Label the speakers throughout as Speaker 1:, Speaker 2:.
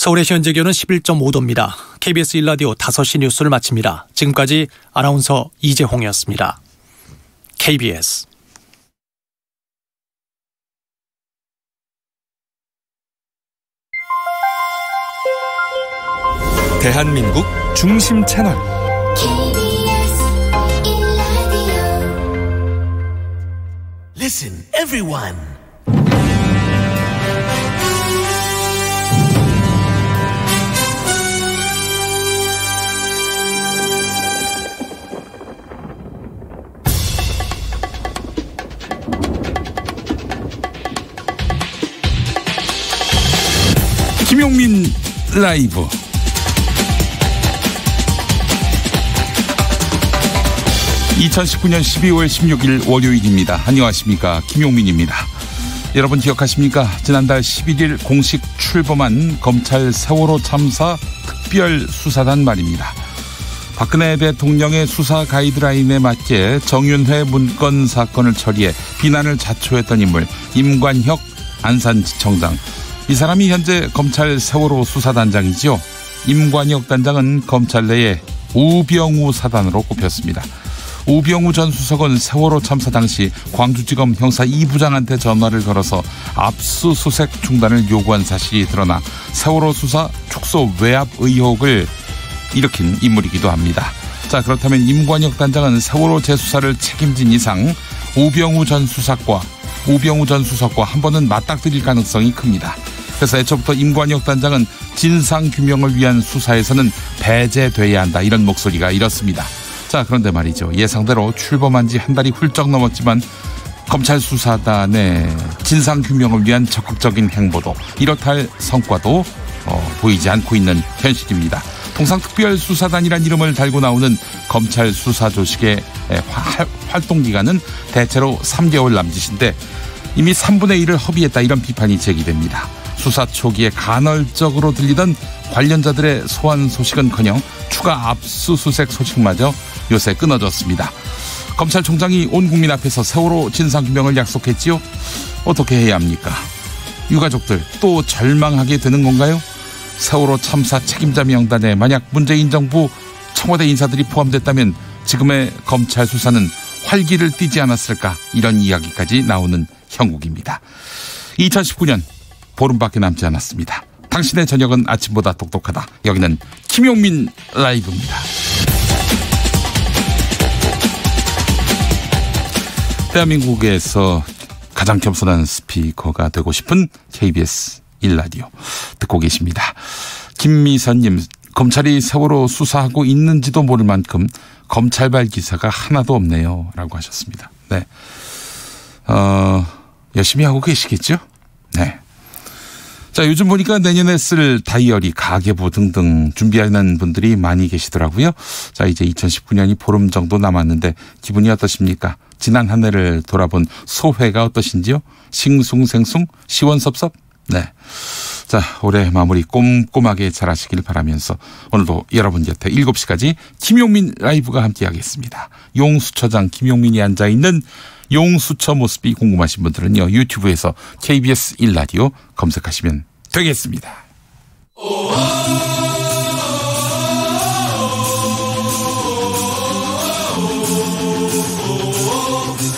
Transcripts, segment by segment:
Speaker 1: 서울의 현재 기온은 11.5도입니다. KBS 1라디오 5시 뉴스를 마칩니다. 지금까지 아나운서 이재홍이었습니다. KBS
Speaker 2: 대한민국 중심 채널
Speaker 3: KBS 1라디오
Speaker 4: Listen, everyone.
Speaker 5: 김용민 라이브. (2019년 12월 16일) 월요일입니다. 안녕하십니까, 김용민입니다. 여러분 기억하십니까? 지난달 11일 공식 출범한 검찰 세월호 참사 특별수사단 말입니다. 박근혜 대통령의 수사 가이드라인에 맞게 정윤회 문건 사건을 처리해 비난을 자초했던 인물 임관혁 안산지청장. 이 사람이 현재 검찰 세월호 수사단장이죠. 임관혁 단장은 검찰 내에 우병우 사단으로 꼽혔습니다. 우병우 전 수석은 세월호 참사 당시 광주지검 형사 2부장한테 전화를 걸어서 압수수색 중단을 요구한 사실이 드러나 세월호 수사 축소 외압 의혹을 일으킨 인물이기도 합니다. 자, 그렇다면 임관혁 단장은 세월호 재수사를 책임진 이상 우병우 전 수석과 한 번은 맞닥뜨릴 가능성이 큽니다. 그래서 애초부터 임관혁 단장은 진상규명을 위한 수사에서는 배제돼야 한다, 이런 목소리가 이렇습니다. 자, 그런데 말이죠. 예상대로 출범한 지 한 달이 훌쩍 넘었지만 검찰 수사단의 진상규명을 위한 적극적인 행보도 이렇다 할 성과도 보이지 않고 있는 현실입니다. 통상 특별수사단이란 이름을 달고 나오는 검찰 수사 조직의 활동기간은 대체로 3개월 남짓인데 이미 3분의 1을 허비했다, 이런 비판이 제기됩니다. 수사 초기에 간헐적으로 들리던 관련자들의 소환 소식은커녕 추가 압수수색 소식마저 요새 끊어졌습니다. 검찰총장이 온 국민 앞에서 세월호 진상규명을 약속했지요. 어떻게 해야 합니까? 유가족들 또 절망하게 되는 건가요? 세월호 참사 책임자 명단에 만약 문재인 정부 청와대 인사들이 포함됐다면 지금의 검찰 수사는 활기를 띠지 않았을까, 이런 이야기까지 나오는 형국입니다. 2019년 보름밖에 남지 않았습니다. 당신의 저녁은 아침보다 똑똑하다. 여기는 김용민 라이브입니다. 대한민국에서 가장 겸손한 스피커가 되고 싶은 KBS 1라디오 듣고 계십니다. 김미선님, 검찰이 세월호 수사하고 있는지도 모를 만큼 검찰발 기사가 하나도 없네요, 라고 하셨습니다. 네, 열심히 하고 계시겠죠? 네. 자, 요즘 보니까 내년에 쓸 다이어리, 가계부 등등 준비하는 분들이 많이 계시더라고요. 자, 이제 2019년이 보름 정도 남았는데 기분이 어떠십니까? 지난 한 해를 돌아본 소회가 어떠신지요? 싱숭생숭? 시원섭섭? 네. 자, 올해 마무리 꼼꼼하게 잘 하시길 바라면서 오늘도 여러분 곁에 7시까지 김용민 라이브가 함께하겠습니다. 용수처장 김용민이 앉아있는 용수처 모습이 궁금하신 분들은요, 유튜브에서 KBS 1라디오 검색하시면 되겠습니다.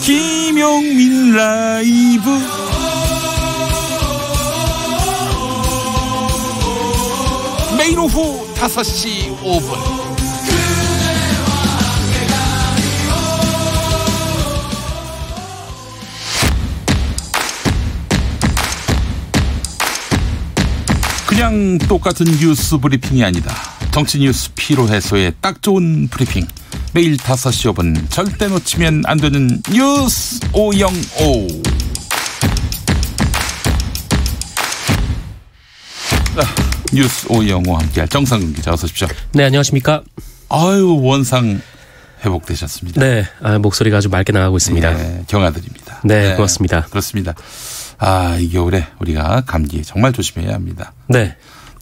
Speaker 5: 김용민 라이브. 매일 오후 5시 5분 그냥 똑같은 뉴스 브리핑이 아니다. 정치 뉴스 피로 해소에 딱 좋은 브리핑. 매일 5시 5분 절대 놓치면 안 되는 뉴스 505. 뉴스 505 함께할 정상근 기자, 어서 오십시오.
Speaker 6: 네, 안녕하십니까.
Speaker 5: 아유, 원상 회복되셨습니다.
Speaker 6: 네, 목소리가 아주 맑게 나가고 있습니다.
Speaker 5: 네, 경아드립니다.
Speaker 6: 네, 고맙습니다.
Speaker 5: 그렇습니다. 이 겨울에 우리가 감기에 정말 조심해야 합니다.
Speaker 6: 네,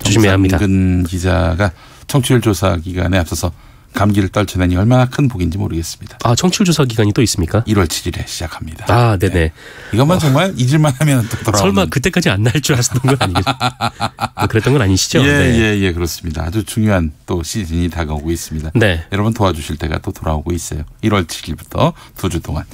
Speaker 6: 조심해야 합니다.
Speaker 5: 정상근 기자가 청취율 조사 기간에 앞서서 감기를 떨쳐내니 얼마나 큰 복인지 모르겠습니다.
Speaker 6: 아, 청취율 조사 기간이 또 있습니까?
Speaker 5: 1월 7일에 시작합니다.
Speaker 6: 아, 네네.
Speaker 5: 네. 이것만 정말 잊을만 하면 또 돌아오는.
Speaker 6: 설마 그때까지 안 날 줄 아셨던 건 아니겠죠? 그랬던 건 아니시죠?
Speaker 5: 예, 그렇습니다. 아주 중요한 또 시즌이 다가오고 있습니다.
Speaker 6: 네.
Speaker 5: 여러분 도와주실 때가 또 돌아오고 있어요. 1월 7일부터 2주 동안.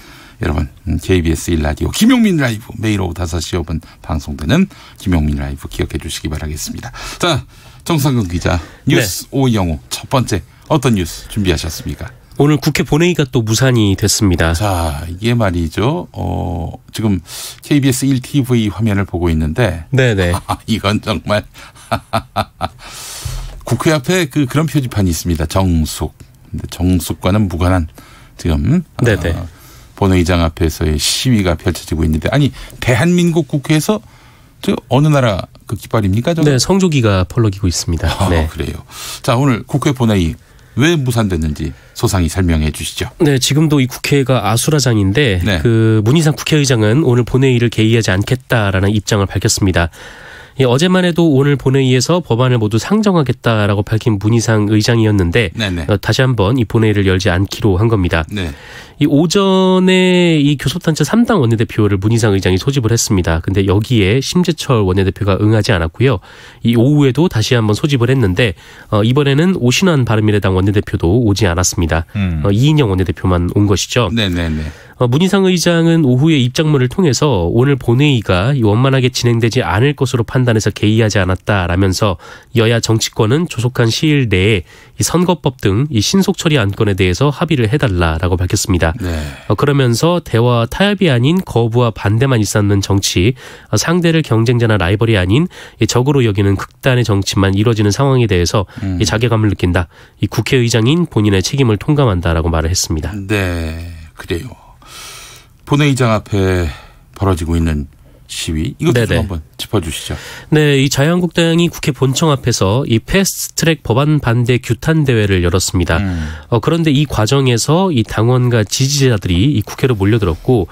Speaker 5: 여러분 KBS 1라디오 김용민 라이브 매일 오후 5시 5분 방송되는 김용민 라이브 기억해 주시기 바라겠습니다. 자, 정상근 기자 뉴스 5영호 첫 번째 어떤 뉴스 준비하셨습니까?
Speaker 6: 오늘 국회 본회의가 또 무산이 됐습니다.
Speaker 5: 자, 이게 말이죠. 지금 KBS 1TV 화면을 보고 있는데
Speaker 6: 네네.
Speaker 5: 이건 정말 국회 앞에 그런 표지판이 있습니다. 정숙. 근데 정숙과는 무관한 지금
Speaker 6: 네네.
Speaker 5: 본회의장 앞에서의 시위가 펼쳐지고 있는데 아니 대한민국 국회에서 저 어느 나라 그 깃발입니까? 저거?
Speaker 6: 네, 성조기가 펄럭이고 있습니다. 네.
Speaker 5: 그래요. 자, 오늘 국회 본회의 왜 무산됐는지 소상히 설명해 주시죠.
Speaker 6: 네, 지금도 이 국회가 아수라장인데
Speaker 5: 네.
Speaker 6: 그 문희상 국회의장은 오늘 본회의를 개의하지 않겠다라는 입장을 밝혔습니다. 어제만 해도 오늘 본회의에서 법안을 모두 상정하겠다라고 밝힌 문희상 의장이었는데
Speaker 5: 네네.
Speaker 6: 다시 한번 이 본회의를 열지 않기로 한 겁니다.
Speaker 5: 네.
Speaker 6: 이 오전에 이 교섭단체 3당 원내대표를 문희상 의장이 소집을 했습니다. 근데 여기에 심재철 원내대표가 응하지 않았고요. 이 오후에도 다시 한번 소집을 했는데 이번에는 오신환 바른미래당 원내대표도 오지 않았습니다. 이인영 원내대표만 온 것이죠.
Speaker 5: 네네네.
Speaker 6: 문희상 의장은 오후에 입장문을 통해서 오늘 본회의가 원만하게 진행되지 않을 것으로 판단해서 개의하지 않았다라면서 여야 정치권은 조속한 시일 내에 이 선거법 등 이 신속 처리 안건에 대해서 합의를 해달라라고 밝혔습니다.
Speaker 5: 네.
Speaker 6: 그러면서 대화 타협이 아닌 거부와 반대만 있었는 정치, 상대를 경쟁자나 라이벌이 아닌 적으로 여기는 극단의 정치만 이루어지는 상황에 대해서 이 자괴감을 느낀다. 이 국회의장인 본인의 책임을 통감한다라고 말을 했습니다.
Speaker 5: 네, 그래요. 본회의장 앞에 벌어지고 있는 시위 이것도 좀 한번 짚어주시죠.
Speaker 6: 네, 이 자유한국당이 국회 본청 앞에서 이 패스트트랙 법안 반대 규탄 대회를 열었습니다. 그런데 이 과정에서 이 당원과 지지자들이 이 국회로 몰려들었고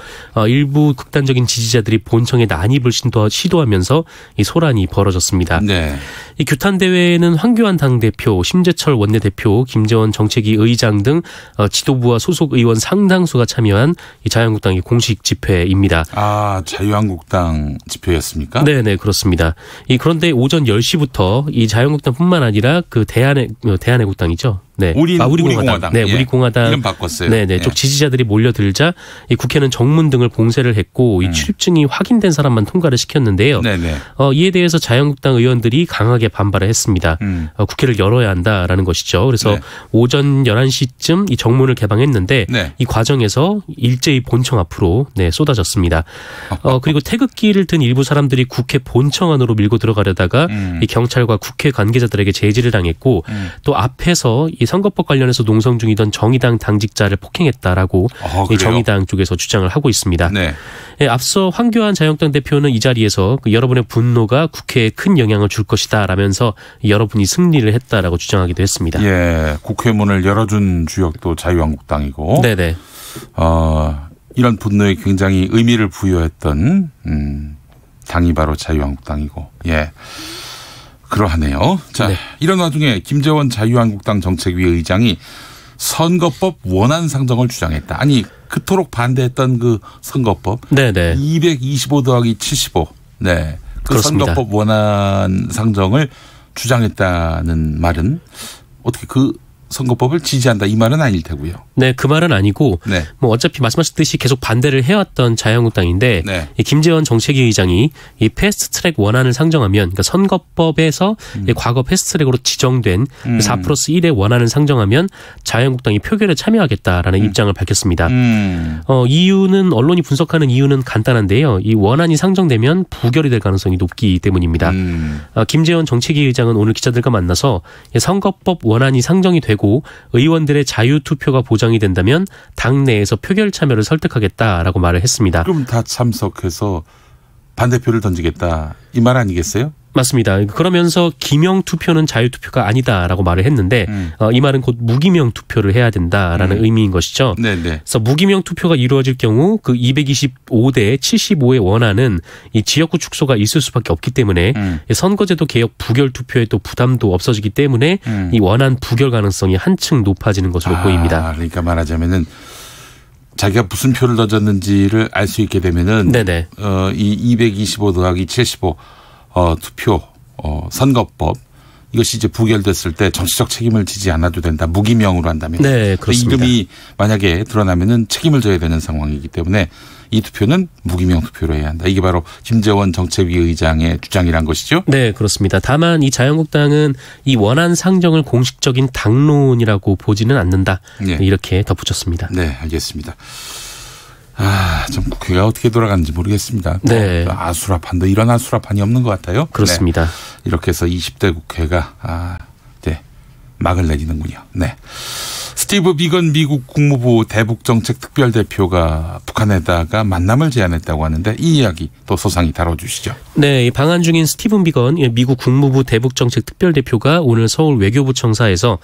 Speaker 6: 일부 극단적인 지지자들이 본청에 난입을 시도하면서 이 소란이 벌어졌습니다.
Speaker 5: 네.
Speaker 6: 이 규탄 대회에는 황교안 당대표, 심재철 원내대표, 김재원 정책위 의장 등 지도부와 소속 의원 상당수가 참여한 이 자유한국당의 공식 집회입니다.
Speaker 5: 아, 자유한국당 집회였습니까?
Speaker 6: 네, 그렇습니다. 그런데 오전 10시부터 이 자유한국당뿐만 아니라 그 대한애국당이죠. 네.
Speaker 5: 우리공화당.
Speaker 6: 네, 우리공화당.
Speaker 5: 이름 바꿨어요.
Speaker 6: 네. 쪽 지지자들이 몰려들자 이 국회는 정문 등을 봉쇄를 했고 이 출입증이 확인된 사람만 통과를 시켰는데요.
Speaker 5: 네네.
Speaker 6: 이에 대해서 자유한국당 의원들이 강하게 반발을 했습니다. 국회를 열어야 한다라는 것이죠. 그래서
Speaker 5: 네.
Speaker 6: 오전 11시쯤 이 정문을 개방했는데
Speaker 5: 네.
Speaker 6: 이 과정에서 일제히 본청 앞으로 쏟아졌습니다. 그리고 태극기를 든 일부 사람들이 국회 본청 안으로 밀고 들어가려다가 이 경찰과 국회 관계자들에게 제지를 당했고 또 앞에서 이 선거법 관련해서 농성 중이던 정의당 당직자를 폭행했다라고 이 정의당 쪽에서 주장을 하고 있습니다.
Speaker 5: 네.
Speaker 6: 앞서 황교안 자유한국당 대표는 이 자리에서 여러분의 분노가 국회에 큰 영향을 줄 것이다라면서 여러분이 승리를 했다라고 주장하기도 했습니다.
Speaker 5: 예, 국회 문을 열어준 주역도 자유한국당이고,
Speaker 6: 네네.
Speaker 5: 이런 분노에 굉장히 의미를 부여했던 당이 바로 자유한국당이고, 예. 그러하네요. 자,
Speaker 6: 네.
Speaker 5: 이런 와중에 김재원 자유한국당 정책위 의장이 선거법 원안 상정을 주장했다. 아니, 그토록 반대했던 그 선거법.
Speaker 6: 네네.
Speaker 5: 225 더하기 75. 네. 그
Speaker 6: 그렇습니다.
Speaker 5: 선거법 원안 상정을 주장했다는 말은 어떻게 그 선거법을 지지한다 이 말은 아닐 테고요.
Speaker 6: 네, 그 말은 아니고
Speaker 5: 네.
Speaker 6: 뭐 어차피 말씀하셨듯이 계속 반대를 해왔던 자유한국당인데
Speaker 5: 네.
Speaker 6: 이 김재원 정책위 의장이 이 패스트트랙 원안을 상정하면 그러니까 선거법에서 과거 패스트트랙으로 지정된 4+1의 원안을 상정하면 자유한국당이 표결에 참여하겠다라는 입장을 밝혔습니다. 이유는 언론이 분석하는 이유는 간단한데요. 이 원안이 상정되면 부결이 될 가능성이 높기 때문입니다. 김재원 정책위 의장은 오늘 기자들과 만나서 선거법 원안이 상정이 되고 의원들의 자유투표가 보장이 된다면 당내에서 표결 참여를 설득하겠다라고 말을 했습니다.
Speaker 5: 그럼 다 참석해서 반대표를 던지겠다 이 말 아니겠어요?
Speaker 6: 맞습니다. 그러면서 기명 투표는 자유 투표가 아니다라고 말을 했는데 이 말은 곧 무기명 투표를 해야 된다라는 의미인 것이죠.
Speaker 5: 네네.
Speaker 6: 그래서 무기명 투표가 이루어질 경우 그 225대 75의 원안은 이 지역구 축소가 있을 수밖에 없기 때문에 선거제도 개혁 부결 투표에 또 부담도 없어지기 때문에 이 원안 부결 가능성이 한층 높아지는 것으로 보입니다.
Speaker 5: 그러니까 말하자면은 자기가 무슨 표를 던졌는지를 알 수 있게 되면은
Speaker 6: 네네.
Speaker 5: 이 225 더하기 75 투표 선거법 이것이 이제 부결됐을 때 정치적 책임을 지지 않아도 된다. 무기명으로 한다면.
Speaker 6: 네, 그렇습니다.
Speaker 5: 이름이 만약에 드러나면은 책임을 져야 되는 상황이기 때문에 이 투표는 무기명 투표로 해야 한다. 이게 바로 김재원 정책위 의장의 주장이란 것이죠.
Speaker 6: 네, 그렇습니다. 다만 이 자유한국당은 이 원안 상정을 공식적인 당론이라고 보지는 않는다.
Speaker 5: 네.
Speaker 6: 이렇게 덧붙였습니다.
Speaker 5: 네, 알겠습니다. 좀 국회가 어떻게 돌아가는지 모르겠습니다.
Speaker 6: 네.
Speaker 5: 아수라판도 이런 아수라판이 없는 것 같아요.
Speaker 6: 그렇습니다.
Speaker 5: 네. 이렇게 해서 20대 국회가 네, 막을 내리는군요. 네. 스티브 비건 미국 국무부 대북정책특별대표가 북한에다가 만남을 제안했다고 하는데 이 이야기 또 소상히 다뤄주시죠.
Speaker 6: 네, 방한 중인 스티븐 비건 미국 국무부 대북정책특별대표가 오늘 서울 외교부 청사에서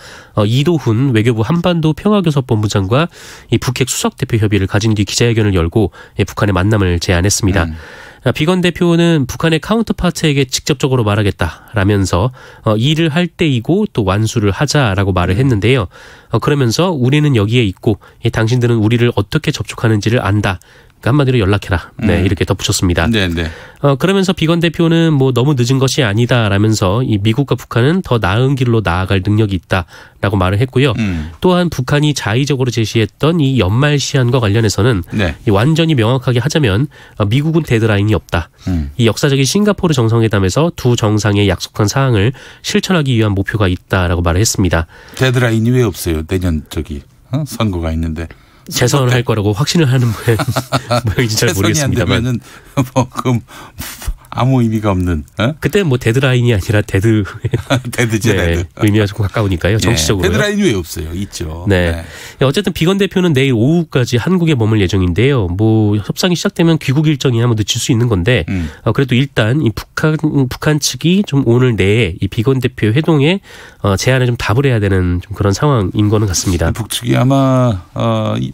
Speaker 6: 이도훈 외교부 한반도 평화교섭본부장과 이 북핵 수석대표 협의를 가진 뒤 기자회견을 열고 북한의 만남을 제안했습니다. 비건 대표는 북한의 카운터파트에게 직접적으로 말하겠다라면서 일을 할 때이고 또 완수를 하자라고 말을 했는데요. 그러면서 우리는 여기에 있고 당신들은 우리를 어떻게 접촉하는지를 안다. 한마디로 연락해라. 네, 이렇게 덧붙였습니다.
Speaker 5: 네네.
Speaker 6: 그러면서 비건 대표는 뭐 너무 늦은 것이 아니다라면서 이 미국과 북한은 더 나은 길로 나아갈 능력이 있다라고 말을 했고요. 또한 북한이 자의적으로 제시했던 이 연말 시한과 관련해서는
Speaker 5: 네.
Speaker 6: 완전히 명확하게 하자면 미국은 데드라인이 없다. 이 역사적인 싱가포르 정상회담에서 두 정상의 약속한 사항을 실천하기 위한 목표가 있다라고 말을 했습니다.
Speaker 5: 데드라인이 왜 없어요? 내년 선거가 있는데.
Speaker 6: 재선을 할 거라고 확신을 하는 모양인지 잘 모르겠습니다만.
Speaker 5: 그럼 아무 의미가 없는.
Speaker 6: 그때 뭐 데드라인이 아니라 데드죠.
Speaker 5: 데드.
Speaker 6: 의미가 좀 가까우니까요. 정치적으로.
Speaker 5: 데드라인이 왜 없어요? 있죠.
Speaker 6: 네. 어쨌든 비건 대표는 내일 오후까지 한국에 머물 예정인데요. 뭐 협상이 시작되면 귀국 일정이 한번 늦출 수 있는 건데 그래도 일단 이 북한 측이 좀 오늘 내에 이 비건 대표 회동에 제안에 좀 답을 해야 되는 좀 그런 상황인 거는 같습니다.
Speaker 5: 북측이 아마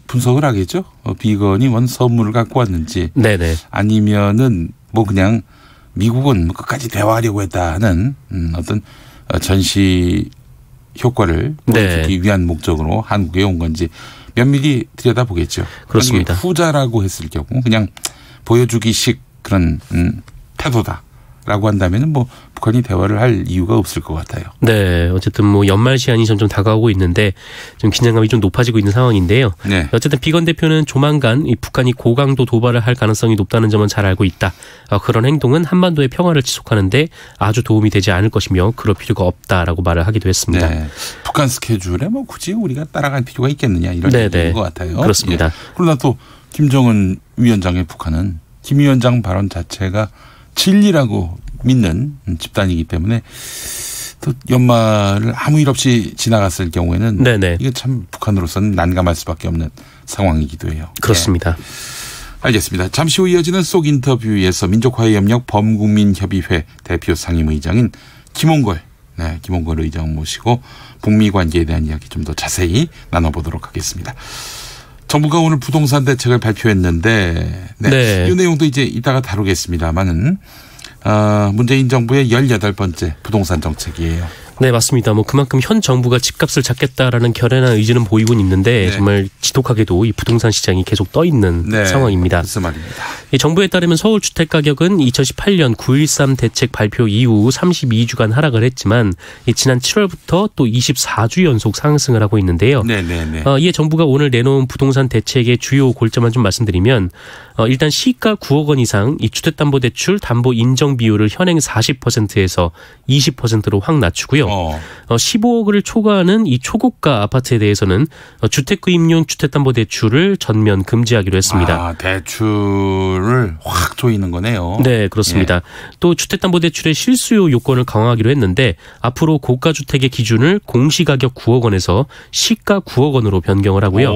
Speaker 5: 분석을 하겠죠. 비건이 원 선물을 갖고 왔는지. 네네. 아니면은 뭐 그냥 미국은 끝까지 대화하려고 했다 하는 어떤 전시 효과를 보여주기 위한 목적으로 한국에 온 건지 면밀히 들여다보겠죠.
Speaker 6: 그렇습니다.
Speaker 5: 후자라고 했을 경우 그냥 보여주기식 그런 태도다라고 한다면 뭐 북한이 대화를 할 이유가 없을 것 같아요.
Speaker 6: 네. 어쨌든 뭐 연말 시한이 점점 다가오고 있는데 좀 긴장감이 좀 높아지고 있는 상황인데요.
Speaker 5: 네.
Speaker 6: 어쨌든 비건 대표는 조만간 이 북한이 고강도 도발을 할 가능성이 높다는 점은 잘 알고 있다. 그런 행동은 한반도의 평화를 지속하는데 아주 도움이 되지 않을 것이며 그럴 필요가 없다라고 말을 하기도 했습니다.
Speaker 5: 네. 북한 스케줄에 뭐 굳이 우리가 따라갈 필요가 있겠느냐 이런 얘기인 것 같아요.
Speaker 6: 그렇습니다.
Speaker 5: 예. 그러나 또 김정은 위원장의 북한은 김 위원장 발언 자체가 진리라고 믿는 집단이기 때문에 또 연말을 아무 일 없이 지나갔을 경우에는 이게 참 북한으로서는 난감할 수밖에 없는 상황이기도 해요.
Speaker 6: 그렇습니다.
Speaker 5: 네. 알겠습니다. 잠시 후 이어지는 속 인터뷰에서 민족화해협력 범국민협의회 대표 상임의장인 김홍걸 의장 모시고 북미 관계에 대한 이야기 좀 더 자세히 나눠보도록 하겠습니다. 정부가 오늘 부동산 대책을 발표했는데 이 내용도 이제 이따가 다루겠습니다만은 문재인 정부의 18번째 부동산 정책이에요.
Speaker 6: 네, 맞습니다. 뭐 그만큼 현 정부가 집값을 잡겠다라는 결연한 의지는 보이곤 있는데 정말 지독하게도 이 부동산 시장이 계속 떠 있는 상황입니다.
Speaker 5: 무슨 말입니다.
Speaker 6: 이 정부에 따르면 서울 주택 가격은 2018년 9.13 대책 발표 이후 32주간 하락을 했지만 지난 7월부터 또 24주 연속 상승을 하고 있는데요. 이에 정부가 오늘 내놓은 부동산 대책의 주요 골자만 좀 말씀드리면 일단 시가 9억 원 이상 이 주택담보대출 담보 인정 비율을 현행 40%에서 20%로 확 낮추고요. 15억을 초과하는 이 초고가 아파트에 대해서는 주택구입용 주택담보대출을 전면 금지하기로 했습니다.
Speaker 5: 대출을 확 조이는 거네요.
Speaker 6: 네, 그렇습니다. 또 주택담보대출의 실수요 요건을 강화하기로 했는데 앞으로 고가주택의 기준을 공시가격 9억 원에서 시가 9억 원으로 변경을 하고요.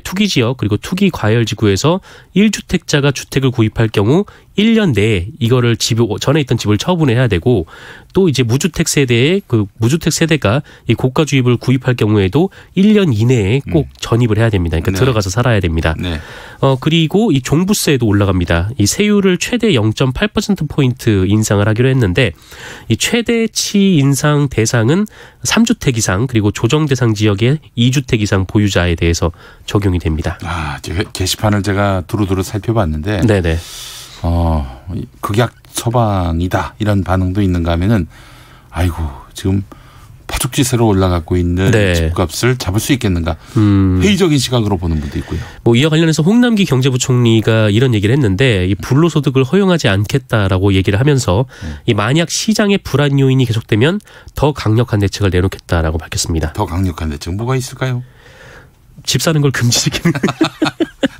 Speaker 6: 투기지역 그리고 투기과열지구에서 1주택자가 주택을 구입할 경우 1년 내에 이거를 전에 있던 집을 처분해야 되고 또 이제 무주택 세대의 그 무주택 세대가 이 고가 주입을 구입할 경우에도 1년 이내에 꼭 전입을 해야 됩니다. 그러니까
Speaker 5: 네.
Speaker 6: 들어가서 살아야 됩니다.
Speaker 5: 네.
Speaker 6: 그리고 이 종부세도 올라갑니다. 이 세율을 최대 0.8%포인트 인상을 하기로 했는데 이 최대치 인상 대상은 3주택 이상 그리고 조정 대상 지역의 2주택 이상 보유자에 대해서 적용이 됩니다.
Speaker 5: 게시판을 제가 두루두루 살펴봤는데
Speaker 6: 네네.
Speaker 5: 극약 처방이다 이런 반응도 있는가 하면은 아이고 지금 파죽지세로 올라가고 있는
Speaker 6: 네.
Speaker 5: 집값을 잡을 수 있겠는가 회의적인 시각으로 보는 분도 있고요.
Speaker 6: 뭐 이와 관련해서 홍남기 경제부총리가 이런 얘기를 했는데 이 불로소득을 허용하지 않겠다라고 얘기를 하면서 이 만약 시장의 불안 요인이 계속되면 더 강력한 대책을 내놓겠다라고 밝혔습니다.
Speaker 5: 더 강력한 대책 뭐가 있을까요?
Speaker 6: 집 사는 걸 금지시키는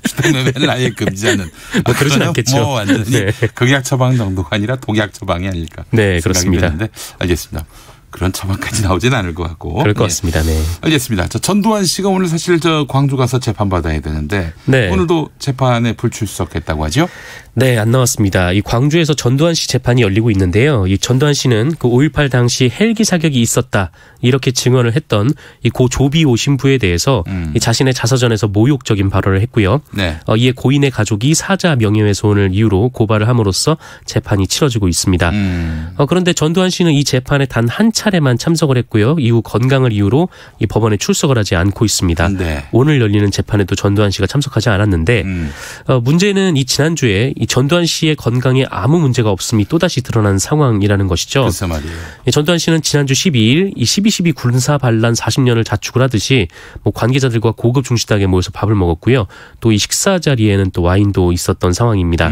Speaker 5: 주택매매는 아예 금지하는.
Speaker 6: 뭐 그러진 않겠죠.
Speaker 5: 뭐 완전히
Speaker 6: 네.
Speaker 5: 극약 처방 정도가 아니라 독약 처방이 아닐까.
Speaker 6: 네, 그렇습니다.
Speaker 5: 되는데 알겠습니다. 그런 처방까지 나오진 않을 것 같고.
Speaker 6: 그럴 것 같습니다. 네.
Speaker 5: 알겠습니다. 전두환 씨가 오늘 사실 광주 가서 재판 받아야 되는데
Speaker 6: 네.
Speaker 5: 오늘도 재판에 불출석했다고 하죠?
Speaker 6: 네, 안 나왔습니다. 이 광주에서 전두환 씨 재판이 열리고 있는데요. 이 전두환 씨는 그 5.18 당시 헬기 사격이 있었다 이렇게 증언을 했던 이 고 조비오 신부에 대해서 이 자신의 자서전에서 모욕적인 발언을 했고요.
Speaker 5: 네.
Speaker 6: 이에 고인의 가족이 사자 명예훼손을 이유로 고발을 함으로써 재판이 치러지고 있습니다. 그런데 전두환 씨는 이 재판에 단 한 차례만 참석을 했고요. 이후 건강을 이유로 이 법원에 출석을 하지 않고 있습니다.
Speaker 5: 네.
Speaker 6: 오늘 열리는 재판에도 전두환 씨가 참석하지 않았는데 문제는 이 지난주에 이 전두환 씨의 건강에 아무 문제가 없음이 또다시 드러난 상황이라는 것이죠.
Speaker 5: 글쎄 말이에요.
Speaker 6: 전두환 씨는 지난주 12일 이 12.12 군사 반란 40년을 자축을 하듯이 뭐 관계자들과 고급 중식당에 모여서 밥을 먹었고요. 또 이 식사 자리에는 또 와인도 있었던 상황입니다.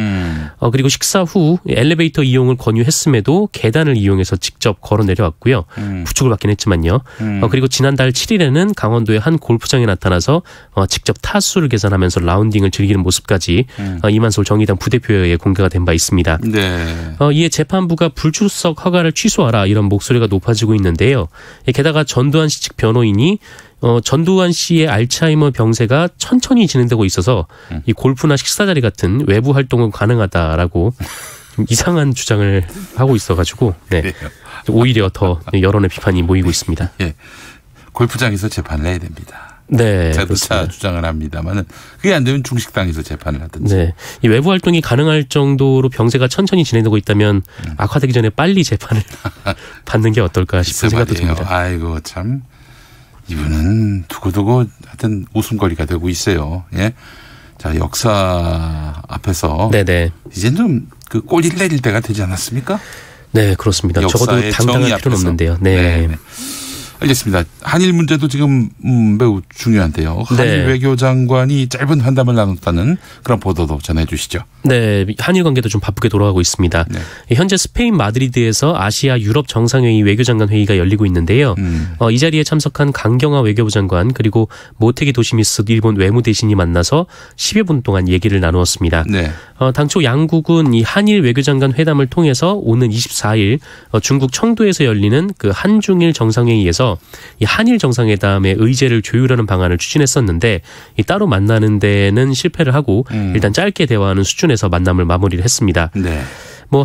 Speaker 6: 그리고 식사 후 엘리베이터 이용을 권유했음에도 계단을 이용해서 직접 걸어 내려왔고요. 부축을 받긴 했지만요. 그리고 지난달 7일에는 강원도의 한 골프장에 나타나서 직접 타수를 계산하면서 라운딩을 즐기는 모습까지 이만솔 정의당 부대표에 공개가 된 바 있습니다.
Speaker 5: 네.
Speaker 6: 이에 재판부가 불출석 허가를 취소하라 이런 목소리가 높아지고 있는데요. 게다가 전두환 씨 측 변호인이 전두환 씨의 알츠하이머 병세가 천천히 진행되고 있어서 이 골프나 식사 자리 같은 외부 활동은 가능하다라고 좀 이상한 주장을 하고 있어가지고 네. 오히려 더 여론의 비판이 모이고 있습니다.
Speaker 5: 예. 골프장에서 재판을 해야 됩니다.
Speaker 6: 네,
Speaker 5: 자동차 주장을 합니다만은 그게 안 되면 중식당에서 재판을 하든지.
Speaker 6: 네, 이 외부 활동이 가능할 정도로 병세가 천천히 진행되고 있다면 악화되기 전에 빨리 재판을 받는 게 어떨까 싶은 생각도 듭니다.
Speaker 5: 아이고 참 이분은 두고두고 하여튼 웃음거리가 되고 있어요. 예. 자 역사 앞에서
Speaker 6: 네네.
Speaker 5: 이제 좀 그 꼬리를 내릴 때가 되지 않았습니까?
Speaker 6: 네, 그렇습니다. 적어도
Speaker 5: 역사의
Speaker 6: 당당할
Speaker 5: 정의
Speaker 6: 필요는
Speaker 5: 앞에서.
Speaker 6: 없는데요. 네.
Speaker 5: 네. 알겠습니다. 한일 문제도 지금 매우 중요한데요. 한일
Speaker 6: 네.
Speaker 5: 외교장관이 짧은 환담을 나눴다는 그런 보도도 전해 주시죠.
Speaker 6: 네, 한일 관계도 좀 바쁘게 돌아가고 있습니다.
Speaker 5: 네.
Speaker 6: 현재 스페인 마드리드에서 아시아 유럽 정상회의 외교장관 회의가 열리고 있는데요. 이 자리에 참석한 강경화 외교부 장관 그리고 모테기 도시미스 일본 외무대신이 만나서 10여 분 동안 얘기를 나누었습니다.
Speaker 5: 네.
Speaker 6: 당초 양국은 이 한일 외교장관 회담을 통해서 오는 24일 중국 청도에서 열리는 그 한중일 정상회의에서 이 한일 정상회담의 의제를 조율하는 방안을 추진했었는데 이 따로 만나는 데는 실패를 하고 일단 짧게 대화하는 수준에서 만남을 마무리를 했습니다.
Speaker 5: 네.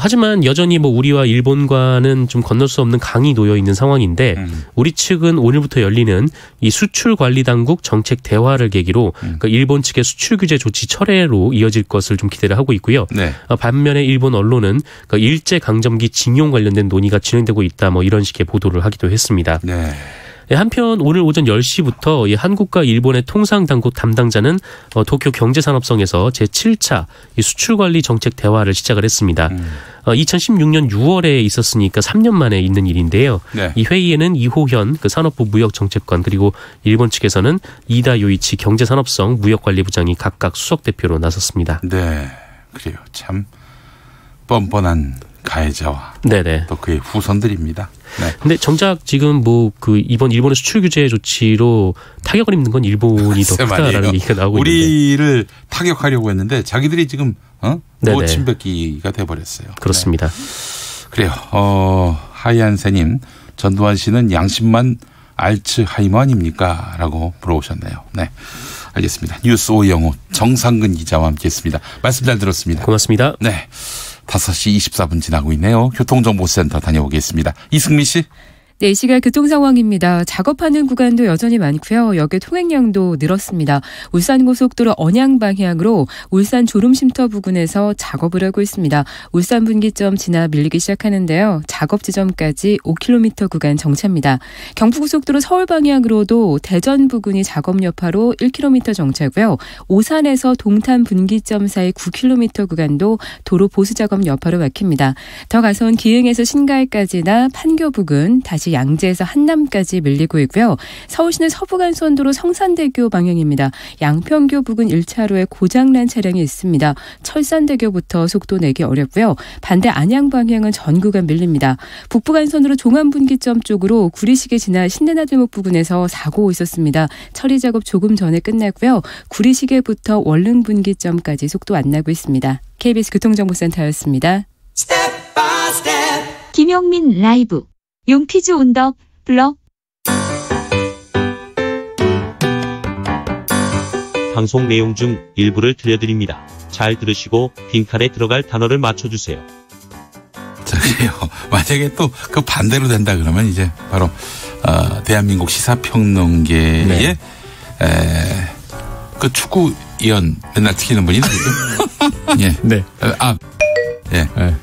Speaker 6: 하지만 여전히 우리와 일본과는 좀 건널 수 없는 강이 놓여 있는 상황인데 우리 측은 오늘부터 열리는 이 수출 관리 당국 정책 대화를 계기로 그 일본 측의 수출 규제 조치 철회로 이어질 것을 좀 기대를 하고 있고요.
Speaker 5: 네.
Speaker 6: 반면에 일본 언론은 그 일제 강점기 징용 관련된 논의가 진행되고 있다 이런 식의 보도를 하기도 했습니다.
Speaker 5: 네.
Speaker 6: 한편 오늘 오전 10시부터 이 한국과 일본의 통상당국 담당자는 도쿄 경제산업성에서 제7차 이 수출관리 정책 대화를 시작을 했습니다. 2016년 6월에 있었으니까 3년 만에 있는 일인데요.
Speaker 5: 네.
Speaker 6: 이 회의에는 이호현 그 산업부 무역정책관 그리고 일본 측에서는 이다 요이치 경제산업성 무역관리부장이 각각 수석대표로 나섰습니다.
Speaker 5: 네. 그래요. 참 뻔뻔한 가해자와
Speaker 6: 네네.
Speaker 5: 또 그의 후손들입니다. 네.
Speaker 6: 근데 정작 지금 이번 일본의 수출 규제 조치로 타격을 입는 건 일본이 더 크다라는 얘기가 나오고 있는데.
Speaker 5: 우리를 타격하려고 했는데 자기들이 지금
Speaker 6: 네네.
Speaker 5: 침뱉기가 돼버렸어요.
Speaker 6: 그렇습니다.
Speaker 5: 네. 그래요. 하이안세님 전두환 씨는 양심만 알츠하이머 아닙니까? 라고 물어보셨네요. 네. 알겠습니다. 뉴스 오영호 정상근 기자와 함께했습니다. 말씀 잘 들었습니다.
Speaker 6: 고맙습니다.
Speaker 5: 네. 5시 24분 지나고 있네요. 교통정보센터 다녀오겠습니다. 이승미 씨.
Speaker 4: 네, 이 시각 교통 상황입니다. 작업하는 구간도 여전히 많고요. 역의 통행량도 늘었습니다. 울산고속도로 언양 방향으로 울산 졸음쉼터 부근에서 작업을 하고 있습니다. 울산 분기점 지나 밀리기 시작하는데요. 작업 지점까지 5km 구간 정체입니다. 경부고속도로 서울 방향으로도 대전 부근이 작업 여파로 1km 정체고요. 오산에서 동탄 분기점 사이 9km 구간도 도로 보수 작업 여파로 막힙니다. 더 가선 기흥에서 신갈까지나 판교 부근, 다시 양재에서 한남까지 밀리고 있고요. 서울시내 서부간선도로 성산대교 방향입니다. 양평교 부근 1차로에 고장난 차량이 있습니다. 철산대교부터 속도 내기 어렵고요. 반대 안양 방향은 전 구간 밀립니다. 북부간선으로 종암분기점 쪽으로 구리시계 지나 신내나들목 부근에서 사고 있었습니다. 처리 작업 조금 전에 끝났고요. 구리시계부터 월릉분기점까지 속도 안 나고 있습니다. KBS 교통정보센터였습니다.
Speaker 7: 김용민 라이브 용퀴즈 온더 블럭.
Speaker 8: 방송 내용 중 일부를 들려드립니다. 잘 들으시고 빈칸에 들어갈 단어를 맞춰주세요.
Speaker 5: 저기요. 만약에 또 그 반대로 된다 그러면 이제 바로 대한민국 시사평론계의
Speaker 9: 네.
Speaker 5: 그 축구위원 맨날 튀기는 분이 누구죠? 예.
Speaker 9: 네.
Speaker 5: 예.
Speaker 9: 네.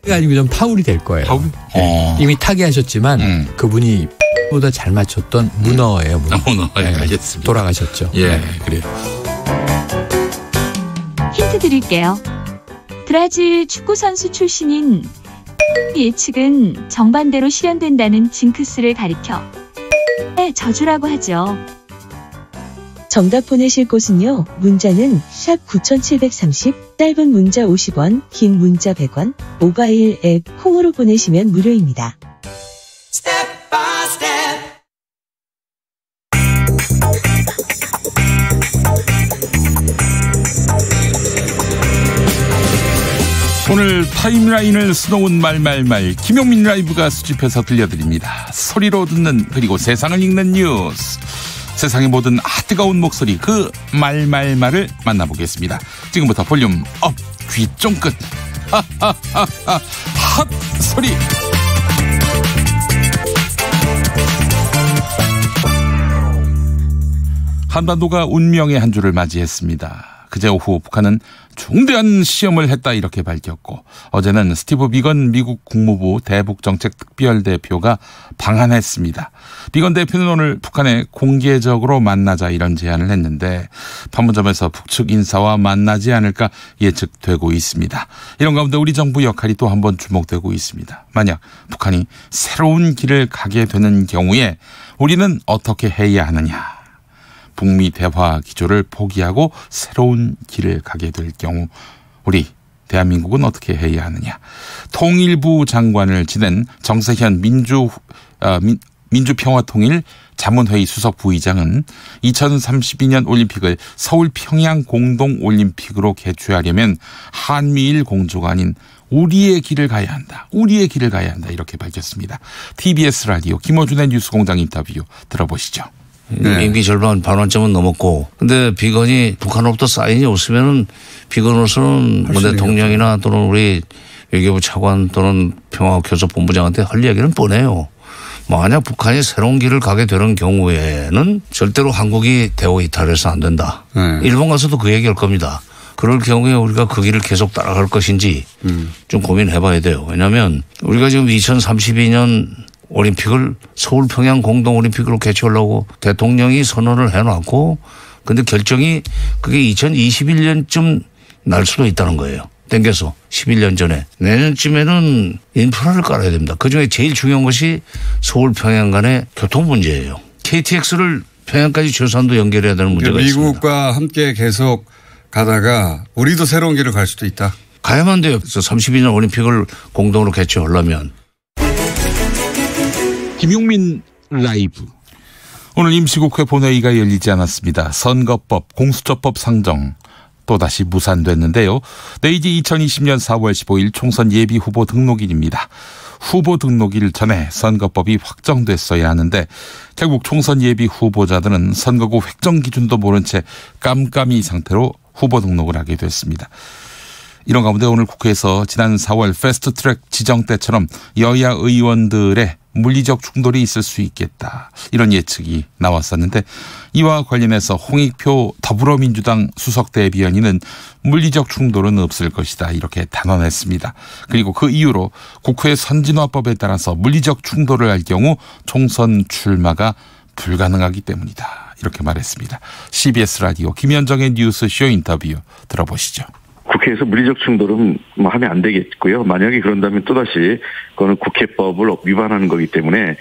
Speaker 9: 아니고 좀 파울이 될 거예요.
Speaker 5: 파울?
Speaker 9: 네. 이미 타계하셨지만 그분이 보다 잘 맞췄던 문어예요.
Speaker 5: 문어.
Speaker 9: 네.
Speaker 5: 알겠습니다.
Speaker 9: 돌아가셨죠.
Speaker 5: 예,
Speaker 9: 네.
Speaker 5: 그래요.
Speaker 7: 힌트 드릴게요. 브라질 축구선수 출신인 예측은 정반대로 실현된다는 징크스를 가리켜 저주라고 하죠.
Speaker 10: 정답 보내실 곳은요. 문자는 샵 9730, 짧은 문자 50원, 긴 문자 100원, 모바일 앱 콩으로 보내시면 무료입니다.
Speaker 5: 오늘 타임라인을 수놓은 말말말 김용민 라이브가 수집해서 들려드립니다. 소리로 듣는 그리고 세상을 읽는 뉴스. 세상의 모든 뜨거운 목소리 그 말말말을 만나보겠습니다. 지금부터 볼륨 업, 귀 쫑긋 핫 소리. 한반도가 운명의 한 주를 맞이했습니다. 그제 오후 북한은 중대한 시험을 했다 이렇게 밝혔고 어제는 스티브 비건 미국 국무부 대북정책특별대표가 방한했습니다. 비건 대표는 오늘 북한에 공개적으로 만나자 이런 제안을 했는데 판문점에서 북측 인사와 만나지 않을까 예측되고 있습니다. 이런 가운데 우리 정부 역할이 또 한 번 주목되고 있습니다. 만약 북한이 새로운 길을 가게 되는 경우에 우리는 어떻게 해야 하느냐. 북미 대화 기조를 포기하고 새로운 길을 가게 될 경우 우리 대한민국은 어떻게 해야 하느냐. 통일부 장관을 지낸 정세현 민주평화통일 자문회의 수석 부의장은 2032년 올림픽을 서울 평양 공동올림픽으로 개최하려면 한미일 공조가 아닌 우리의 길을 가야 한다. 우리의 길을 가야 한다. 이렇게 밝혔습니다. TBS 라디오 김어준의 뉴스공장 인터뷰 들어보시죠.
Speaker 11: 네. 임기 절반 반환점은 넘었고, 근데 비건이 북한으로부터 사인이 없으면은 비건으로서는 뭐 대통령이나 또는 우리 외교부 차관 또는 평화교섭본부장한테 할 이야기는 뻔해요. 만약 북한이 새로운 길을 가게 되는 경우에는 절대로 한국이 대우 이탈해서 안 된다. 일본 가서도 그 얘기할 겁니다. 그럴 경우에 우리가 그 길을 계속 따라갈 것인지 좀 고민해 봐야 돼요. 왜냐하면 우리가 지금 2032년 올림픽을 서울 평양 공동올림픽으로 개최하려고 대통령이 선언을 해놨고 근데 결정이 그게 2021년쯤 날 수도 있다는 거예요. 땡겨서 11년 전에. 내년쯤에는 인프라를 깔아야 됩니다. 그중에 제일 중요한 것이 서울 평양 간의 교통 문제예요. KTX를 평양까지 최소한도 연결해야 되는 문제가
Speaker 12: 미국과
Speaker 11: 있습니다.
Speaker 12: 미국과 함께 계속 가다가 우리도 새로운 길을 갈 수도 있다.
Speaker 11: 가야만 돼요. 그래서 32년 올림픽을 공동으로 개최하려면.
Speaker 5: 김용민 라이브. 오늘 임시국회 본회의가 열리지 않았습니다. 선거법, 공수처법 상정 또다시 무산됐는데요. 내일이 2020년 4월 15일 총선 예비 후보 등록일입니다. 후보 등록일 전에 선거법이 확정됐어야 하는데 결국 총선 예비 후보자들은 선거구 획정 기준도 모른 채 깜깜이 상태로 후보 등록을 하게 됐습니다. 이런 가운데 오늘 국회에서 지난 4월 패스트트랙 지정 때처럼 여야 의원들의 물리적 충돌이 있을 수 있겠다. 이런 예측이 나왔었는데 이와 관련해서 홍익표 더불어민주당 수석 대변인은 물리적 충돌은 없을 것이다. 이렇게 단언했습니다. 그리고 그 이유로 국회 선진화법에 따라서 물리적 충돌을 할 경우 총선 출마가 불가능하기 때문이다. 이렇게 말했습니다. CBS 라디오 김현정의 뉴스쇼 인터뷰 들어보시죠.
Speaker 13: 국회에서 물리적 충돌은 하면 안 되겠고요. 만약에 그런다면 또다시 그거는 국회법을 위반하는 거기 때문에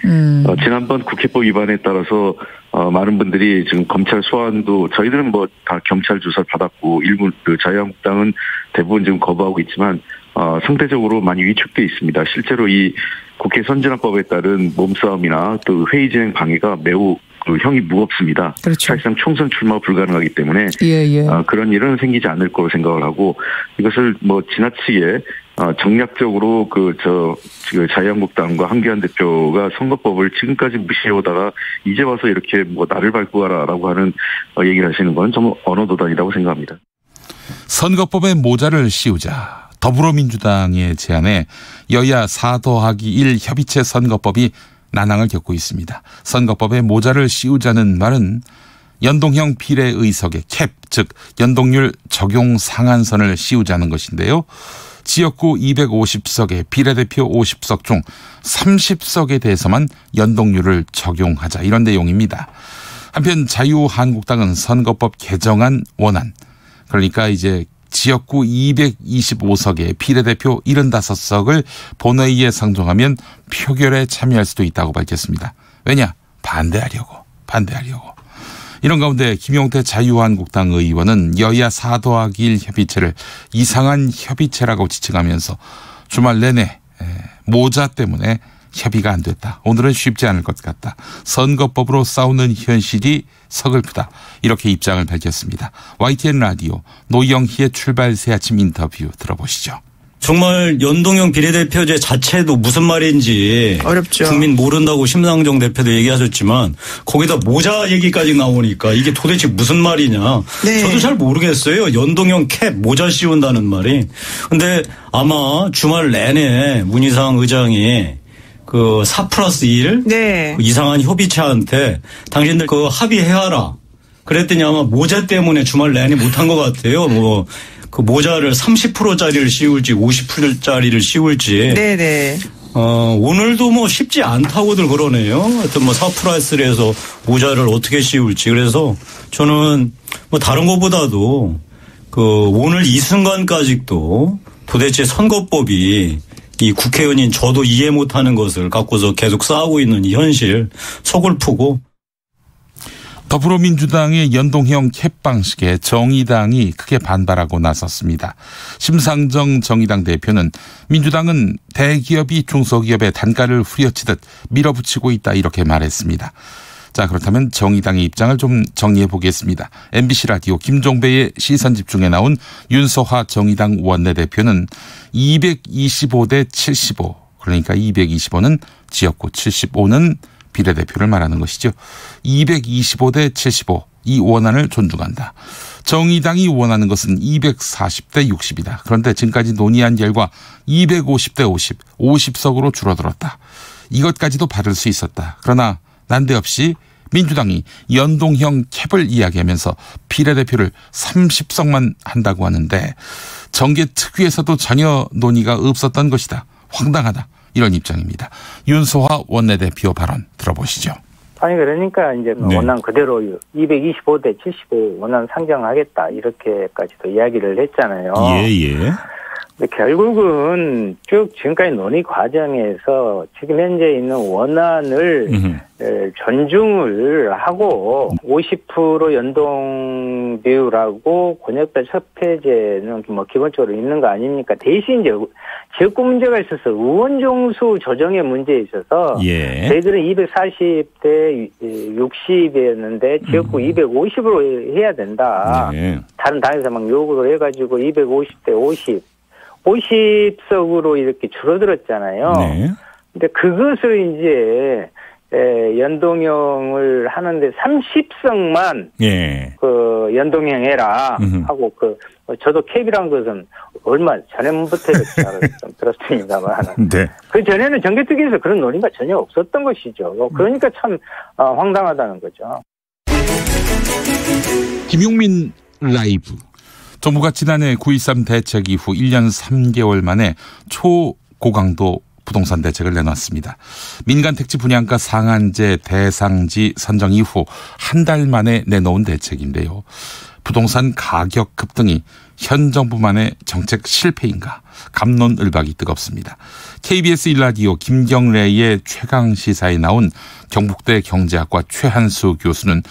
Speaker 13: 지난번 국회법 위반에 따라서 많은 분들이 지금 검찰 소환도 저희들은 다 경찰 조사를 받았고 일부 자유한국당은 대부분 지금 거부하고 있지만 상대적으로 많이 위축돼 있습니다. 실제로 이 국회 선진화법에 따른 몸싸움이나 또 회의 진행 방해가 매우 형이 무겁습니다. 그렇죠. 사실상 총선 출마 불가능하기 때문에 그런 일은 생기지 않을 거로 생각을 하고 이것을 지나치게 정략적으로 지금 자유한국당과 한기환 대표가 선거법을 지금까지 무시해오다가 이제 와서 이렇게 나를 밟고 가라라고 하는 얘기를 하시는 건 정말 언어도단이라고 생각합니다.
Speaker 5: 선거법에 모자를 씌우자. 더불어민주당의 제안에 여야 4+1 협의체 선거법이 난항을 겪고 있습니다. 선거법에 모자를 씌우자는 말은 연동형 비례의석의 캡, 즉 연동률 적용 상한선을 씌우자는 것인데요. 지역구 250석에 비례대표 50석 중 30석에 대해서만 연동률을 적용하자 이런 내용입니다. 한편 자유한국당은 선거법 개정안 원안, 그러니까 이제 지역구 225석에 비례대표 75석을 본회의에 상정하면 표결에 참여할 수도 있다고 밝혔습니다. 왜냐? 반대하려고. 이런 가운데 김용태 자유한국당 의원은 여야 4+1 협의체를 이상한 협의체라고 지칭하면서 주말 내내 모자 때문에 협의가 안 됐다. 오늘은 쉽지 않을 것 같다. 선거법으로 싸우는 현실이 서글프다. 이렇게 입장을 밝혔습니다. YTN 라디오 노영희의 출발 새아침 인터뷰 들어보시죠.
Speaker 14: 정말 연동형 비례대표제 자체도 무슨 말인지 어렵죠. 국민 모른다고 심상정 대표도 얘기하셨지만 거기다 모자 얘기까지 나오니까 이게 도대체 무슨 말이냐. 네. 저도 잘 모르겠어요. 연동형 캡 모자 씌운다는 말이. 근데 아마 주말 내내 문희상 의장이 4+1 네. 이상한 협의체한테 당신들 합의해와라. 그랬더니 아마 모자 때문에 주말 내내 못한 것 같아요. 그 모자를 30%짜리를 씌울지 50%짜리를 씌울지. 네네. 오늘도 쉽지 않다고들 그러네요. 하여튼 4+1에서 모자를 어떻게 씌울지. 그래서 저는 다른 것보다도 오늘 이 순간까지도 도대체 선거법이 이 국회의원인 저도 이해 못하는 것을 갖고서 계속 싸우고 있는 이 현실 서글프고.
Speaker 5: 더불어민주당의 연동형 캡 방식에 정의당이 크게 반발하고 나섰습니다. 심상정 정의당 대표는 민주당은 대기업이 중소기업의 단가를 후려치듯 밀어붙이고 있다 이렇게 말했습니다. 자, 그렇다면 정의당의 입장을 좀 정리해 보겠습니다. MBC 라디오 김종배의 시선집중에 나온 윤소화 정의당 원내대표는 225대 75, 그러니까 225는 지역구, 75는 비례대표를 말하는 것이죠. 225대 75, 이 원안을 존중한다. 정의당이 원하는 것은 240대 60이다. 그런데 지금까지 논의한 결과 250대 50, 50석으로 줄어들었다. 이것까지도 받을 수 있었다. 그러나 난데없이 민주당이 연동형 캡을 이야기하면서 비례대표를 30석만 한다고 하는데 정계 특위에서도 전혀 논의가 없었던 것이다. 황당하다. 이런 입장입니다. 윤소화 원내대표 발언 들어보시죠.
Speaker 15: 아니 그러니까 이제 원안 그대로 225대 75 원안 상정하겠다 이렇게까지도 이야기를 했잖아요. 예. 근데 결국은 쭉 지금까지 논의 과정에서 지금 현재 있는 원안을 존중을 하고 50% 연동 비율하고 권역별 섭외제는 기본적으로 있는 거 아닙니까? 대신 이제 지역구 문제가 있어서 의원 정수 조정의 문제에 있어서 저희들은 240대 60이었는데 지역구 250으로 해야 된다. 다른 당에서 막 요구를 해가지고 250대 50석으로 이렇게 줄어들었잖아요. 근데 그것을 이제 연동형을 하는데 30석만 그 연동형해라 하고 저도 캡이란 것은 얼마 전부터 이렇게 들었습니다만 그 전에는 정개특위에서 그런 논의가 전혀 없었던 것이죠. 그러니까 참 황당하다는 거죠.
Speaker 5: 김용민 라이브. 정부가 지난해 9.13 대책 이후 1년 3개월 만에 초고강도 부동산 대책을 내놨습니다. 민간 택지 분양가 상한제 대상지 선정 이후 한 달 만에 내놓은 대책인데요. 부동산 가격 급등이 현 정부만의 정책 실패인가 갑론을박이 뜨겁습니다. KBS 1라디오 김경래의 최강시사에 나온 경북대 경제학과 최한수 교수는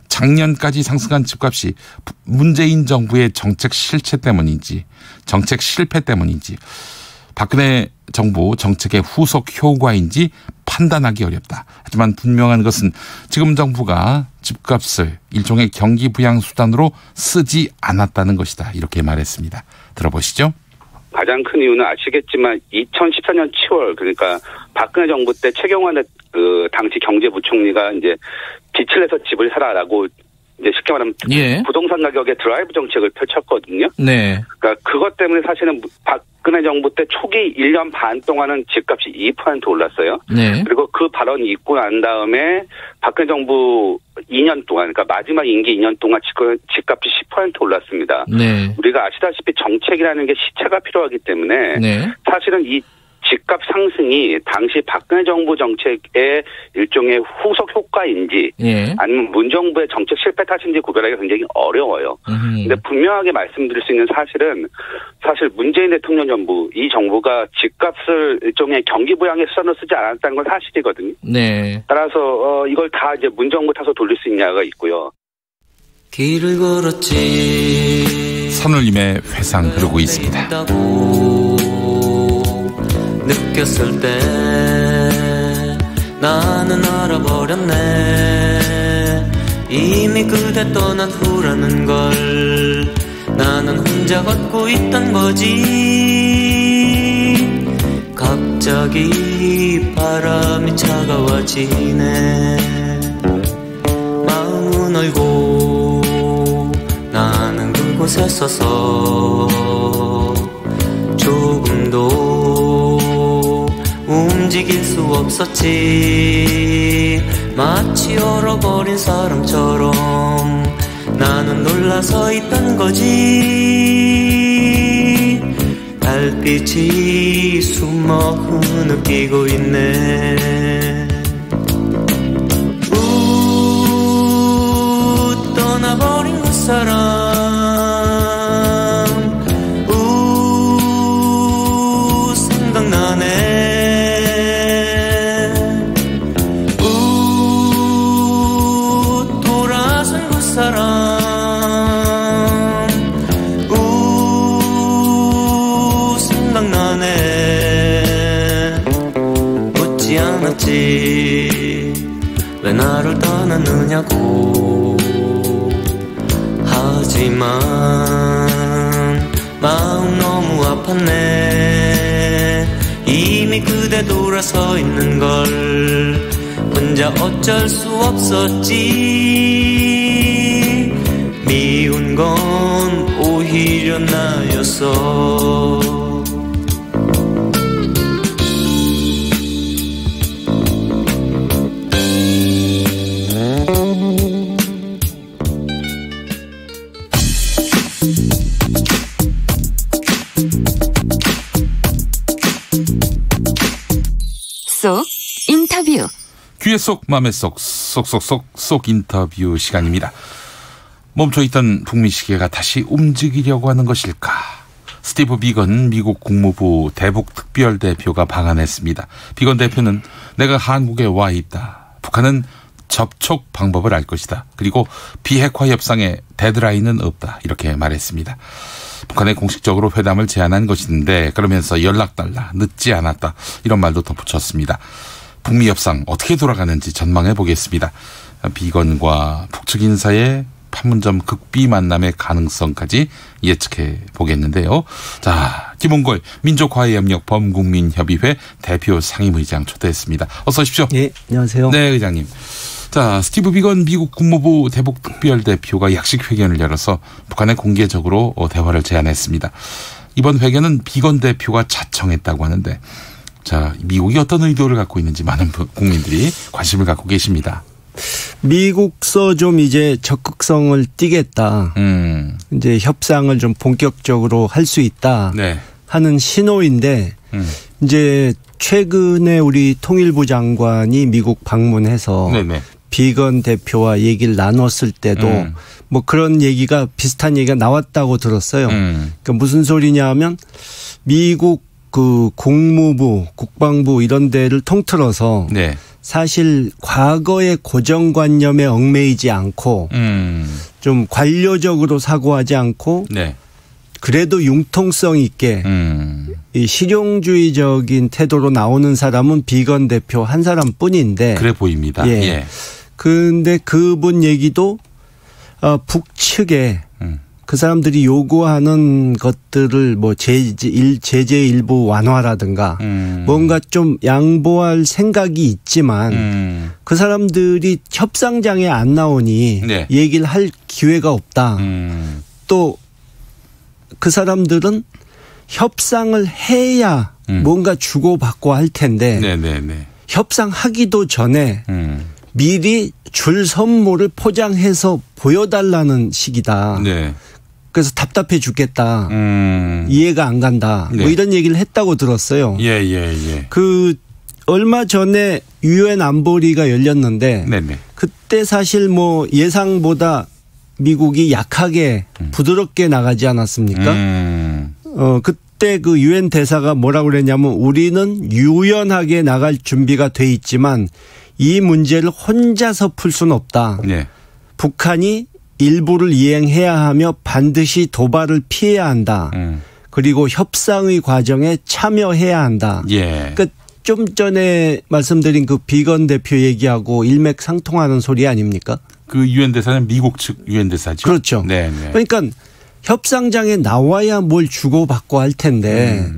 Speaker 5: 작년까지 상승한 집값이 문재인 정부의 정책 실체 때문인지 정책 실패 때문인지 박근혜 정부 정책의 후속 효과인지 판단하기 어렵다. 하지만 분명한 것은 지금 정부가 집값을 일종의 경기부양수단으로 쓰지 않았다는 것이다. 이렇게 말했습니다. 들어보시죠.
Speaker 16: 가장 큰 이유는 아시겠지만 2014년 7월 그러니까 박근혜 정부 때 최경환 당시 경제부총리가 이제 빛을 내서 집을 사라라고 이제 쉽게 말하면 부동산 가격의 드라이브 정책을 펼쳤거든요. 그러니까 그것 때문에 사실은 박근혜 정부 때 초기 1년 반 동안은 집값이 2% 올랐어요. 그리고 그 발언이 있고 난 다음에 박근혜 정부 2년 동안 그러니까 마지막 임기 2년 동안 집값이 10% 올랐습니다. 우리가 아시다시피 정책이라는 게 시차가 필요하기 때문에 사실은 이 집값 상승이 당시 박근혜 정부 정책의 일종의 후속 효과인지 아니면 문정부의 정책 실패 탓인지 구별하기가 굉장히 어려워요. 근데 분명하게 말씀드릴 수 있는 사실은 사실 문재인 대통령 정부 이 정부가 집값을 일종의 경기 부양의 수단으로 쓰지 않았다는 건 사실이거든요. 따라서 이걸 다 이제 문정부 탓으로 돌릴 수 있냐가 있고요.
Speaker 17: 길을 걸었지.
Speaker 5: 산울림의 회상 흐르고 있습니다.
Speaker 17: 느꼈을 때 나는 알아버렸네. 이미 그대 떠난 후라는 걸 나는 혼자 걷고 있던 거지. 갑자기 바람이 차가워지네. 마음은 얼고 나는 그곳에 서서 조금도 움직일 수 없었지. 마치 얼어버린 사람처럼 나는 놀라서 있던 거지. 달빛이 숨어 흐느끼고 있네. 떠나버린 그 사람 생각나네. 돌아선 그 사람 생각나네. 묻지 않았지 왜 나를 떠났느냐고. 하지만 마음 너무 아팠네. 이미 그대 돌아서 있는 걸 혼자 어쩔 수 없었지. 미운 건 오히려 나였어.
Speaker 5: 쏙 인터뷰. 귀에 쏙 맘에 쏙 쏙쏙쏙 인터뷰 시간입니다. 멈춰있던 북미 시계가 다시 움직이려고 하는 것일까. 스티브 비건 미국 국무부 대북 특별대표가 방한했습니다. 비건 대표는 내가 한국에 와 있다. 북한은 접촉 방법을 알 것이다. 그리고 비핵화 협상에 데드라인은 없다. 이렇게 말했습니다. 북한에 공식적으로 회담을 제안한 것인데 그러면서 연락달라 늦지 않았다 이런 말도 덧붙였습니다. 북미 협상 어떻게 돌아가는지 전망해 보겠습니다. 비건과 북측 인사의 판문점 극비 만남의 가능성까지 예측해 보겠는데요. 자, 김홍걸 민족화해협력 범국민협의회 대표 상임의장 초대했습니다. 어서 오십시오.
Speaker 18: 네, 안녕하세요.
Speaker 5: 네, 의장님. 자, 스티브 비건 미국 국무부 대북 특별대표가 약식 회견을 열어서 북한에 공개적으로 대화를 제안했습니다. 이번 회견은 비건 대표가 자청했다고 하는데, 자, 미국이 어떤 의도를 갖고 있는지 많은 국민들이 관심을 갖고 계십니다.
Speaker 18: 미국서 좀 이제 적극성을 띠겠다. 이제 협상을 좀 본격적으로 할 수 있다.
Speaker 5: 네.
Speaker 18: 하는 신호인데, 이제 최근에 우리 통일부 장관이 미국 방문해서
Speaker 5: 네네.
Speaker 18: 비건 대표와 얘기를 나눴을 때도 뭐 그런 얘기가 비슷한 얘기가 나왔다고 들었어요. 그러니까 무슨 소리냐 하면 미국 그 국무부, 국방부 이런 데를 통틀어서
Speaker 5: 네.
Speaker 18: 사실 과거의 고정관념에 얽매이지 않고 좀 관료적으로 사고하지 않고
Speaker 5: 네.
Speaker 18: 그래도 융통성 있게 이 실용주의적인 태도로 나오는 사람은 비건 대표 한 사람뿐인데
Speaker 5: 그래 보입니다.
Speaker 18: 예.
Speaker 5: 예.
Speaker 18: 근데 그분 얘기도 북측에 그 사람들이 요구하는 것들을 뭐 제재 일부 완화라든가 뭔가 좀 양보할 생각이 있지만 그 사람들이 협상장에 안 나오니
Speaker 5: 네.
Speaker 18: 얘기를 할 기회가 없다. 또 그 사람들은 협상을 해야 뭔가 주고받고 할 텐데
Speaker 5: 네네네.
Speaker 18: 협상하기도 전에 미리 줄 선물을 포장해서 보여달라는 식이다.
Speaker 5: 네.
Speaker 18: 그래서 답답해 죽겠다. 이해가 안 간다.
Speaker 5: 네.
Speaker 18: 뭐 이런 얘기를 했다고 들었어요.
Speaker 5: 예.
Speaker 18: 그 얼마 전에 유엔 안보리가 열렸는데
Speaker 5: 네네.
Speaker 18: 그때 사실 뭐 예상보다 미국이 약하게 부드럽게 나가지 않았습니까? 그때 그 유엔 대사가 뭐라고 그랬냐면 우리는 유연하게 나갈 준비가 돼 있지만 이 문제를 혼자서 풀 수는 없다.
Speaker 5: 네.
Speaker 18: 북한이 일부를 이행해야 하며 반드시 도발을 피해야 한다. 그리고 협상의 과정에 참여해야 한다.
Speaker 5: 예.
Speaker 18: 그러니까 좀 전에 말씀드린 그 비건 대표 얘기하고 일맥상통하는 소리 아닙니까?
Speaker 5: 그 유엔 대사는 미국 측 유엔 대사죠.
Speaker 18: 그렇죠.
Speaker 5: 네.
Speaker 18: 그러니까 협상장에 나와야 뭘 주고받고 할 텐데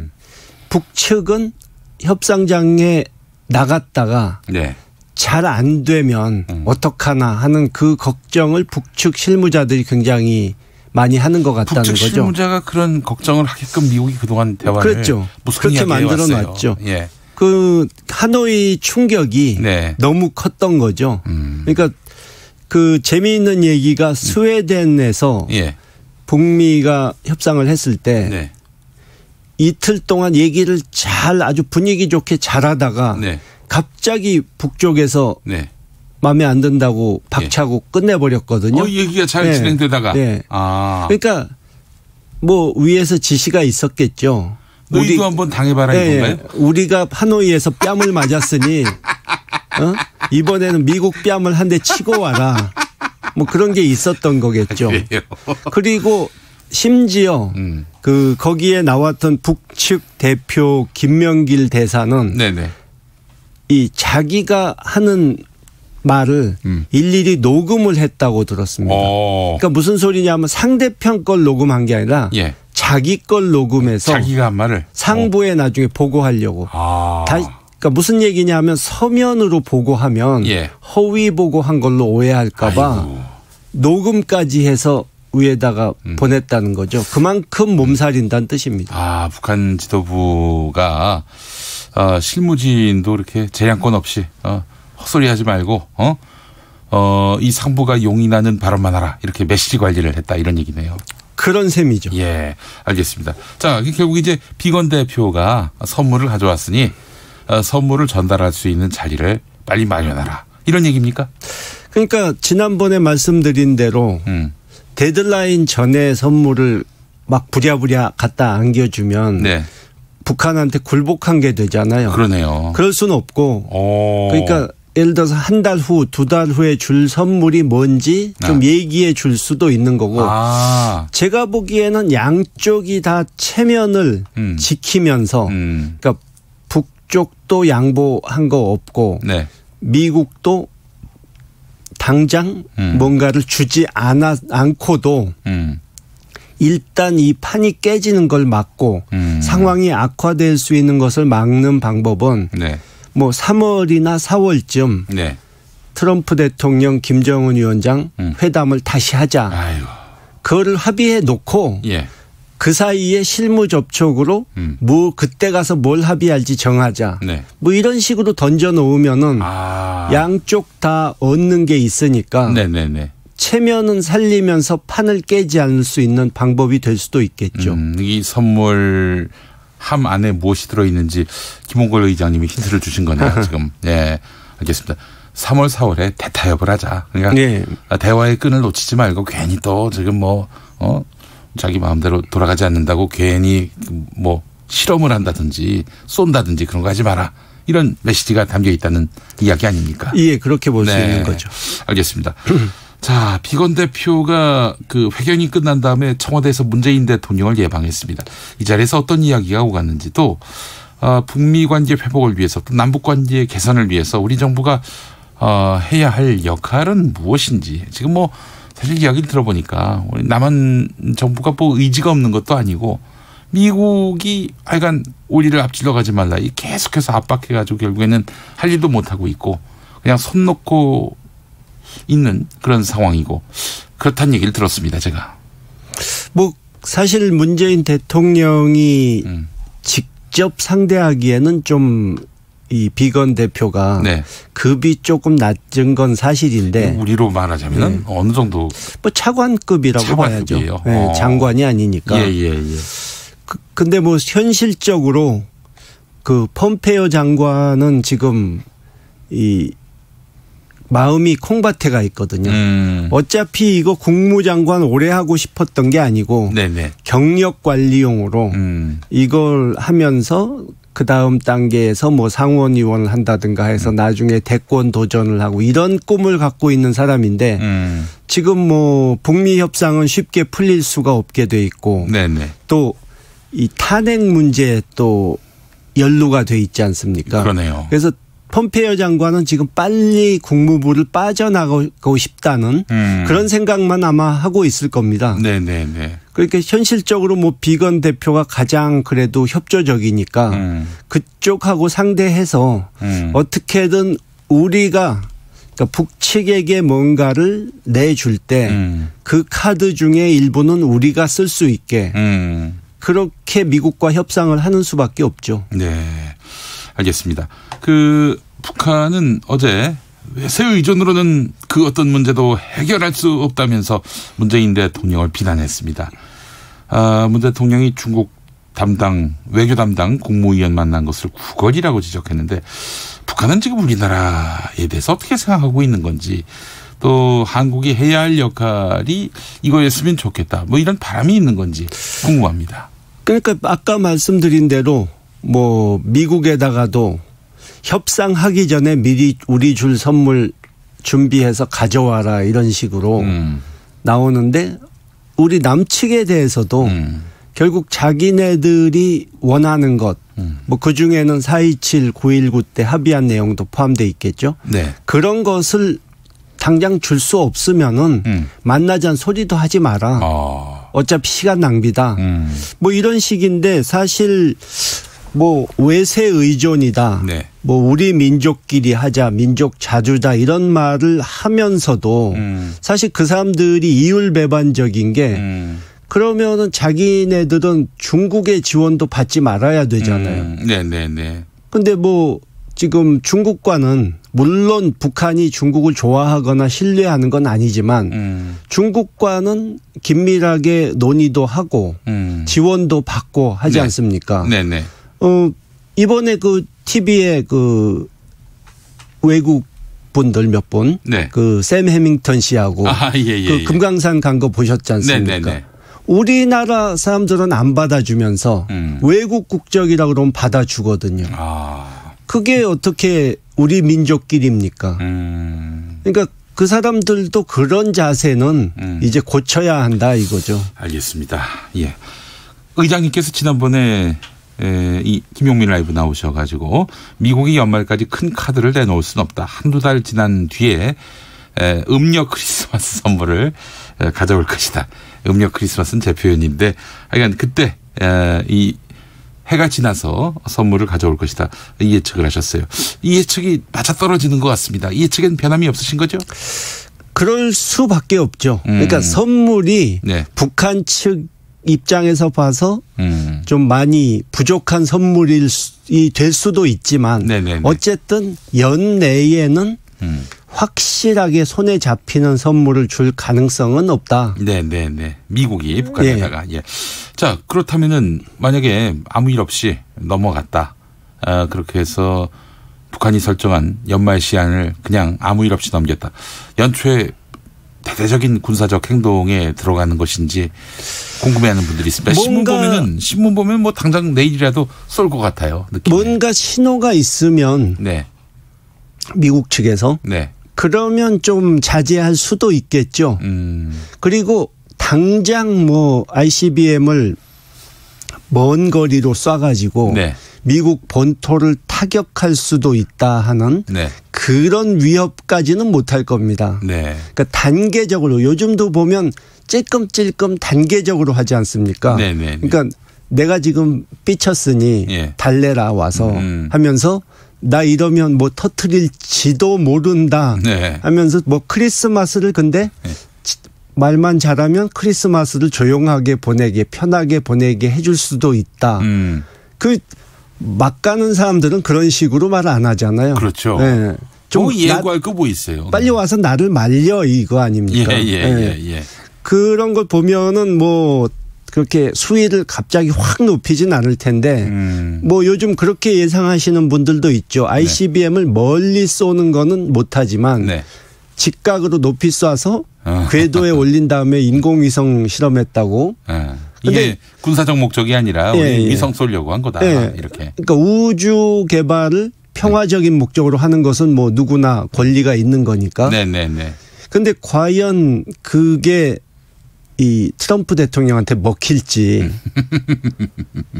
Speaker 18: 북측은 협상장에 나갔다가
Speaker 5: 네.
Speaker 18: 잘 안 되면 어떡하나 하는 그 걱정을 북측 실무자들이 굉장히 많이 하는 것 같다는
Speaker 5: 북측
Speaker 18: 거죠.
Speaker 5: 실무자가 그런 걱정을 하게끔 미국이 그동안 대화를
Speaker 18: 그렇죠. 그렇게 만들어 놨죠.
Speaker 5: 예.
Speaker 18: 그 하노이 충격이
Speaker 5: 네.
Speaker 18: 너무 컸던 거죠. 그러니까 그 재미있는 얘기가 스웨덴에서
Speaker 5: 예.
Speaker 18: 북미가 협상을 했을 때
Speaker 5: 네.
Speaker 18: 이틀 동안 얘기를 잘 아주 분위기 좋게 잘하다가
Speaker 5: 네.
Speaker 18: 갑자기 북쪽에서
Speaker 5: 네.
Speaker 18: 마음에 안 든다고 박차고 끝내버렸거든요.
Speaker 5: 얘기가 잘
Speaker 18: 네.
Speaker 5: 진행되다가.
Speaker 18: 네.
Speaker 5: 아.
Speaker 18: 그러니까 뭐 위에서 지시가 있었겠죠.
Speaker 5: 너희도 한번 당해봐라 이건가요?
Speaker 18: 우리가 하노이에서 뺨을 맞았으니 이번에는 미국 뺨을 한 대 치고 와라. 뭐 그런 게 있었던 거겠죠. 그리고 심지어 그 거기에 나왔던 북측 대표 김명길 대사는
Speaker 5: 네네.
Speaker 18: 이 자기가 하는 말을 일일이 녹음을 했다고 들었습니다. 그러니까 무슨 소리냐면 상대편 걸 녹음한 게 아니라
Speaker 5: 예.
Speaker 18: 자기 걸 녹음해서
Speaker 5: 자기가 한 말을
Speaker 18: 상부에 나중에 보고하려고. 그러니까 무슨 얘기냐면 서면으로 보고하면
Speaker 5: 예.
Speaker 18: 허위 보고한 걸로 오해할까 봐 녹음까지 해서 위에다가 보냈다는 거죠. 그만큼 몸살인다는 뜻입니다.
Speaker 5: 아, 북한 지도부가 실무진도 이렇게 재량권 없이 헛소리하지 말고 이 상부가 용인하는 발언만 하라 이렇게 메시지 관리를 했다 이런 얘기네요.
Speaker 18: 그런 셈이죠.
Speaker 5: 예, 알겠습니다. 자, 결국 이제 비건 대표가 선물을 가져왔으니 선물을 전달할 수 있는 자리를 빨리 마련하라 이런 얘기입니까?
Speaker 18: 그러니까 지난번에 말씀드린 대로 데드라인 전에 선물을 막 부랴부랴 갖다 안겨주면
Speaker 5: 네.
Speaker 18: 북한한테 굴복한 게 되잖아요.
Speaker 5: 그러네요.
Speaker 18: 그럴 수는 없고 그러니까 예를 들어서 한 달 후, 두 달 후에 줄 선물이 뭔지 좀 얘기해 줄 수도 있는 거고 제가 보기에는 양쪽이 다 체면을 지키면서 그러니까 북쪽도 양보한 거 없고
Speaker 5: 네.
Speaker 18: 미국도 당장 뭔가를 주지 않고도 일단 이 판이 깨지는 걸 막고 상황이 악화될 수 있는 것을 막는 방법은
Speaker 5: 네.
Speaker 18: 뭐 3월이나 4월쯤
Speaker 5: 네.
Speaker 18: 트럼프 대통령 김정은 위원장 회담을 다시 하자.
Speaker 5: 아이고.
Speaker 18: 그거를 합의해 놓고
Speaker 5: 예.
Speaker 18: 그 사이에 실무 접촉으로 뭐 그때 가서 뭘 합의할지 정하자.
Speaker 5: 네.
Speaker 18: 뭐 이런 식으로 던져 놓으면은 양쪽 다 얻는 게 있으니까
Speaker 5: 네네네.
Speaker 18: 체면은 살리면서 판을 깨지 않을 수 있는 방법이 될 수도 있겠죠.
Speaker 5: 이 선물 함 안에 무엇이 들어있는지 김홍걸 의장님이 힌트를 주신 거네요. 지금. 예, 알겠습니다. 3월, 4월에 대타협을 하자. 그러니까
Speaker 18: 네.
Speaker 5: 대화의 끈을 놓치지 말고 괜히 또 지금 자기 마음대로 돌아가지 않는다고 괜히 뭐 실험을 한다든지 쏜다든지 그런 거 하지 마라. 이런 메시지가 담겨 있다는 이야기 아닙니까?
Speaker 18: 예, 그렇게 볼 수 있는 거죠.
Speaker 5: 알겠습니다. 자, 비건 대표가 그 회견이 끝난 다음에 청와대에서 문재인 대통령을 예방했습니다. 이 자리에서 어떤 이야기가 오갔는지 또 북미 관계 회복을 위해서 또 남북 관계 개선을 위해서 우리 정부가 해야 할 역할은 무엇인지 지금 뭐 사실 이야기를 들어보니까 우리 남한 정부가 뭐 의지가 없는 것도 아니고 미국이 하여간 우리를 앞질러 가지 말라 이 계속해서 압박해가지고 결국에는 할 일도 못하고 있고 그냥 손 놓고 있는 그런 상황이고 그렇다는 얘기를 들었습니다. 제가.
Speaker 18: 뭐 사실 문재인 대통령이 직접 상대하기에는 좀 이 비건 대표가
Speaker 5: 네.
Speaker 18: 급이 조금 낮은 건 사실인데
Speaker 5: 우리로 말하자면 어느 정도
Speaker 18: 뭐 차관급이라고 봐야죠. 네, 장관이 아니니까.
Speaker 5: 예.
Speaker 18: 근데 뭐 현실적으로 그 폼페이오 장관은 지금 이 마음이 콩밭에가 있거든요. 어차피 이거 국무장관 오래 하고 싶었던 게 아니고
Speaker 5: 네네.
Speaker 18: 경력 관리용으로 이걸 하면서 그 다음 단계에서 뭐 상원의원을 한다든가 해서 나중에 대권 도전을 하고 이런 꿈을 갖고 있는 사람인데 지금 뭐 북미 협상은 쉽게 풀릴 수가 없게 돼 있고 또 이 탄핵 문제에 또 연루가 돼 있지 않습니까?
Speaker 5: 그러네요.
Speaker 18: 그래서 폼페이오 장관은 지금 빨리 국무부를 빠져나가고 싶다는 그런 생각만 아마 하고 있을 겁니다.
Speaker 5: 네네네.
Speaker 18: 그러니까 현실적으로 뭐 비건 대표가 가장 그래도 협조적이니까 그쪽하고 상대해서 어떻게든 우리가 그러니까 북측에게 뭔가를 내줄 때 그 카드 중에 일부는 우리가 쓸 수 있게 그렇게 미국과 협상을 하는 수밖에 없죠.
Speaker 5: 네, 알겠습니다. 그 북한은 어제 외세 의존으로는 그 어떤 문제도 해결할 수 없다면서 문재인 대통령을 비난했습니다. 문 대통령이 중국 담당 외교 담당 국무위원 만난 것을 구걸이라고 지적했는데 북한은 지금 우리나라에 대해서 어떻게 생각하고 있는 건지 또 한국이 해야 할 역할이 이거였으면 좋겠다. 뭐 이런 바람이 있는 건지 궁금합니다.
Speaker 18: 그러니까 아까 말씀드린 대로 뭐 미국에다가도 협상하기 전에 미리 우리 줄 선물 준비해서 가져와라 이런 식으로 나오는데 우리 남측에 대해서도 결국 자기네들이 원하는 것 뭐 그중에는 4.27, 9.19 때 합의한 내용도 포함되어 있겠죠.
Speaker 5: 네.
Speaker 18: 그런 것을 당장 줄 수 없으면은 만나자는 소리도 하지 마라. 어차피 시간 낭비다. 뭐 이런 식인데 사실 뭐 외세 의존이다.
Speaker 5: 네.
Speaker 18: 뭐 우리 민족끼리 하자. 민족 자주다. 이런 말을 하면서도 사실 그 사람들이 이율배반적인 게 그러면은 자기네들은 중국의 지원도 받지 말아야 되잖아요.
Speaker 5: 네네네.
Speaker 18: 근데 뭐 지금 중국과는 물론 북한이 중국을 좋아하거나 신뢰하는 건 아니지만 중국과는 긴밀하게 논의도 하고 지원도 받고 하지 않습니까?
Speaker 5: 네네.
Speaker 18: 이번에 그 TV에 그 외국 분들 몇 분, 그 샘 해밍턴 씨하고 그 금강산 간 거 보셨지 않습니까?
Speaker 5: 네네네.
Speaker 18: 우리나라 사람들은 안 받아주면서 외국 국적이라고 그러면 받아주거든요. 그게 어떻게 우리 민족끼리입니까? 그러니까 그 사람들도 그런 자세는 이제 고쳐야 한다 이거죠.
Speaker 5: 알겠습니다. 예. 의장님께서 지난번에 이 김용민 라이브 나오셔가지고 미국이 연말까지 큰 카드를 내놓을 수는 없다. 한두 달 지난 뒤에 음력 크리스마스 선물을 가져올 것이다. 음력 크리스마스는 제 표현인데 하여간 그때 이 해가 지나서 선물을 가져올 것이다. 이 예측을 하셨어요. 이 예측이 맞아떨어지는 것 같습니다. 이 예측엔 변함이 없으신 거죠?
Speaker 18: 그럴 수밖에 없죠. 그러니까 선물이 북한 측 입장에서 봐서 좀 많이 부족한 선물이 될 수도 있지만 어쨌든 연내에는 확실하게 손에 잡히는 선물을 줄 가능성은 없다.
Speaker 5: 네네네. 미국이 북한에다가. 예. 자, 그렇다면은 만약에 아무 일 없이 넘어갔다. 그렇게 해서 북한이 설정한 연말 시한을 그냥 아무 일 없이 넘겼다. 연초에 대대적인 군사적 행동에 들어가는 것인지 궁금해하는 분들이 있습니다. 신문 보면 뭐 당장 내일이라도 쏠 것 같아요. 느낌에.
Speaker 18: 뭔가 신호가 있으면 미국 측에서 그러면 좀 자제할 수도 있겠죠. 그리고 당장 뭐 ICBM을 먼 거리로 쏴가지고 미국 본토를 타격할 수도 있다 하는 그런 위협까지는 못할 겁니다. 그러니까 단계적으로 요즘도 보면 찔끔찔끔 단계적으로 하지 않습니까? 그러니까 내가 지금 삐쳤으니 달래라 와서 하면서 나 이러면 뭐 터트릴지도 모른다 하면서 뭐 크리스마스를 근데 말만 잘하면 크리스마스를 조용하게 보내게 편하게 보내게 해줄 수도 있다. 그 막 가는 사람들은 그런 식으로 말 안 하잖아요.
Speaker 5: 그렇죠.
Speaker 18: 좀
Speaker 5: 예고할 거 뭐 있어요.
Speaker 18: 빨리 와서 나를 말려 이거 아닙니까? 그런 걸 보면은 뭐 그렇게 수위를 갑자기 확 높이진 않을 텐데 뭐 요즘 그렇게 예상하시는 분들도 있죠. ICBM을 멀리 쏘는 거는 못하지만 직각으로 높이 쏴서 궤도에 올린 다음에 인공위성 실험했다고.
Speaker 5: 이게 군사적 목적이 아니라 우리 위성 쏘려고 한 거다. 이렇게.
Speaker 18: 그러니까 우주 개발을 평화적인 목적으로 하는 것은 뭐 누구나 권리가 있는 거니까. 그런데 과연 그게 이 트럼프 대통령한테 먹힐지.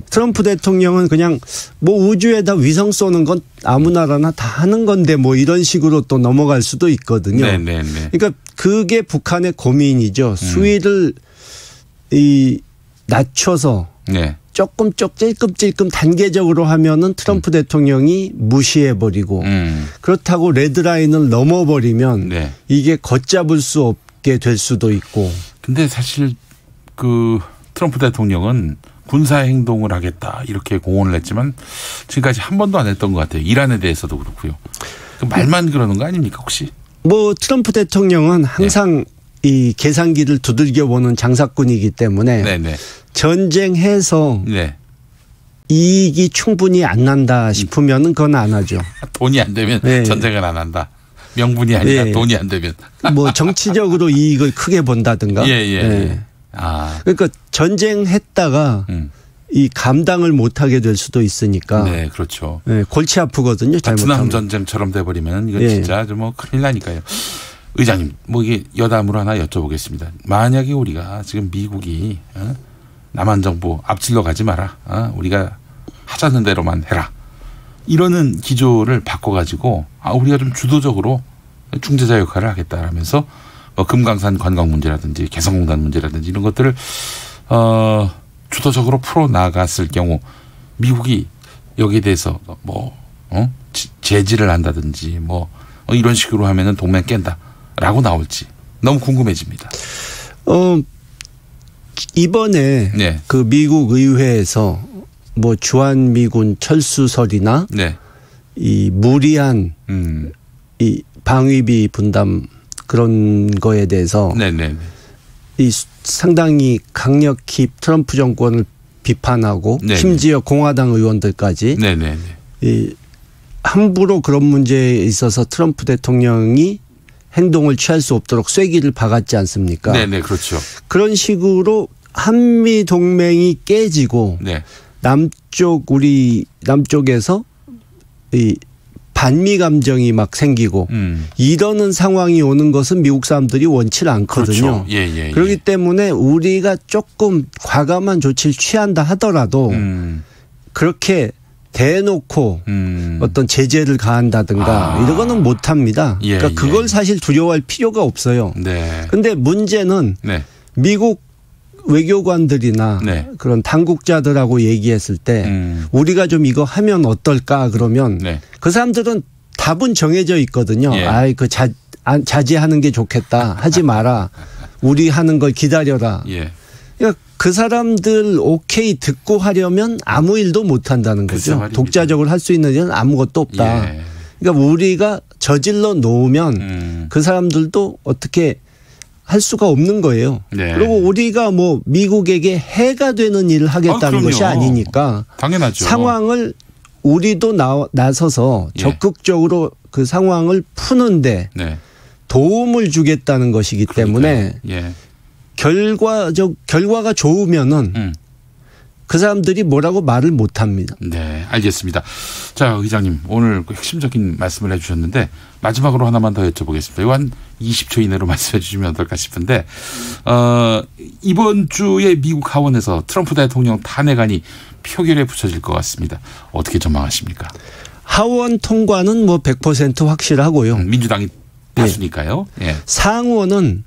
Speaker 18: 트럼프 대통령은 그냥 뭐 우주에다 위성 쏘는 건 아무 나라나 다 하는 건데 뭐 이런 식으로 또 넘어갈 수도 있거든요. 그러니까 그게 북한의 고민이죠. 수위를 낮춰서 조금 찔끔찔끔 단계적으로 하면은 트럼프 대통령이 무시해버리고 그렇다고 레드라인을 넘어버리면 이게 걷잡을 수 없게 될 수도 있고.
Speaker 5: 근데 사실 그 트럼프 대통령은 군사 행동을 하겠다 이렇게 공언을 했지만 지금까지 한 번도 안 했던 것 같아요. 이란에 대해서도 그렇고요. 그 말만 그러는 거 아닙니까 혹시?
Speaker 18: 뭐 트럼프 대통령은 항상 이 계산기를 두들겨 보는 장사꾼이기 때문에 전쟁해서 이익이 충분히 안 난다 싶으면은 그건 안 하죠.
Speaker 5: 돈이 안 되면 전쟁을 안 한다. 명분이 아니라 돈이 안 되면.
Speaker 18: 뭐 정치적으로 이익을 크게 본다든가. 그러니까 전쟁했다가 이 감당을 못하게 될 수도 있으니까.
Speaker 5: 그렇죠.
Speaker 18: 골치 아프거든요.
Speaker 5: 베트남 전쟁처럼 돼버리면 이건 진짜 좀 뭐 큰일 나니까요. 의장님, 뭐 이게 여담으로 하나 여쭤보겠습니다. 만약에 우리가 지금 미국이 남한 정부 앞질러 가지 마라. 우리가 하자는 대로만 해라. 이러는 기조를 바꿔가지고 우리가 좀 주도적으로 중재자 역할을 하겠다라면서 금강산 관광 문제라든지 개성공단 문제라든지 이런 것들을 주도적으로 풀어나갔을 경우 미국이 여기에 대해서 뭐 제지를 한다든지 뭐 이런 식으로 하면은 동맹 깬다라고 나올지 너무 궁금해집니다.
Speaker 18: 이번에 그 미국 의회에서 뭐 주한미군 철수설이나 이 무리한 이 방위비 분담 그런 거에 대해서 이 상당히 강력히 트럼프 정권을 비판하고 심지어 공화당 의원들까지 이 함부로 그런 문제에 있어서 트럼프 대통령이 행동을 취할 수 없도록 쐐기를 박았지 않습니까?
Speaker 5: 그렇죠.
Speaker 18: 그런 식으로 한미 동맹이 깨지고 우리 남쪽에서 이 반미 감정이 막 생기고 이러는 상황이 오는 것은 미국 사람들이 원치 않거든요.
Speaker 5: 그렇죠.
Speaker 18: 그렇기 때문에 우리가 조금 과감한 조치를 취한다 하더라도 그렇게 대놓고 어떤 제재를 가한다든가 이런 거는 못 합니다. 그러니까 그걸 사실 두려워할 필요가 없어요. 그런데 문제는 미국 외교관들이나 그런 당국자들하고 얘기했을 때 우리가 좀 이거 하면 어떨까 그러면 그 사람들은 답은 정해져 있거든요. 아이 그 자제하는 게 좋겠다. 하지 마라. 우리 하는 걸 기다려라. 그러니까 그 사람들 오케이 듣고 하려면 아무 일도 못 한다는 거죠. 독자적으로 할 수 있는 일은 아무것도 없다. 그러니까 우리가 저질러 놓으면 그 사람들도 어떻게 할 수가 없는 거예요. 그리고 우리가 뭐 미국에게 해가 되는 일을 하겠다는 것이 아니니까
Speaker 5: 당연하죠.
Speaker 18: 상황을 우리도 나서서 적극적으로 그 상황을 푸는데 도움을 주겠다는 것이기 때문에 결과가 좋으면은 그 사람들이 뭐라고 말을 못 합니다.
Speaker 5: 네, 알겠습니다. 자, 의장님 오늘 핵심적인 말씀을 해주셨는데 마지막으로 하나만 더 여쭤보겠습니다. 이거 한 20초 이내로 말씀해 주시면 어떨까 싶은데 이번 주에 미국 하원에서 트럼프 대통령 탄핵안이 표결에 붙여질 것 같습니다. 어떻게 전망하십니까?
Speaker 18: 하원 통과는 뭐 100% 확실하고요.
Speaker 5: 민주당이 다수니까요.
Speaker 18: 상원은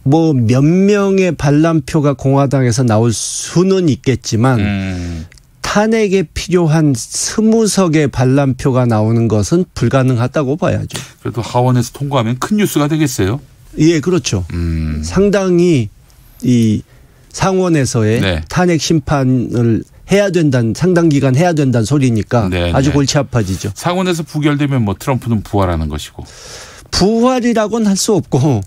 Speaker 18: 뭐 몇 명의 반란표가 공화당에서 나올 수는 있겠지만 탄핵에 필요한 20석의 반란표가 나오는 것은 불가능하다고 봐야죠.
Speaker 5: 그래도 하원에서 통과하면 큰 뉴스가 되겠어요?
Speaker 18: 예, 그렇죠. 상당히 이 상원에서의 탄핵 심판을 해야 된다는 상당 기간 해야 된다는 소리니까 아주 골치 아파지죠.
Speaker 5: 상원에서 부결되면 뭐 트럼프는 부활하는 것이고.
Speaker 18: 부활이라고는 할 수 없고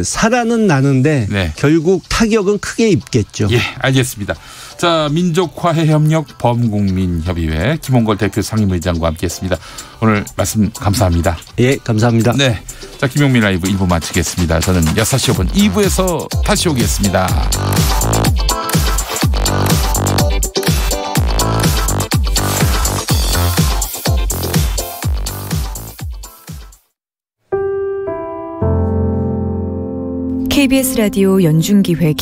Speaker 18: 살아는 나는데 결국 타격은 크게 입겠죠.
Speaker 5: 예, 알겠습니다. 자, 민족화해협력 범국민협의회 김홍걸 대표 상임의장과 함께했습니다. 오늘 말씀 감사합니다.
Speaker 18: 예, 감사합니다.
Speaker 5: 네, 자 김용민 라이브 1부 마치겠습니다. 저는 6시 5분 2부에서 다시 오겠습니다.
Speaker 19: KBS 라디오 연중기회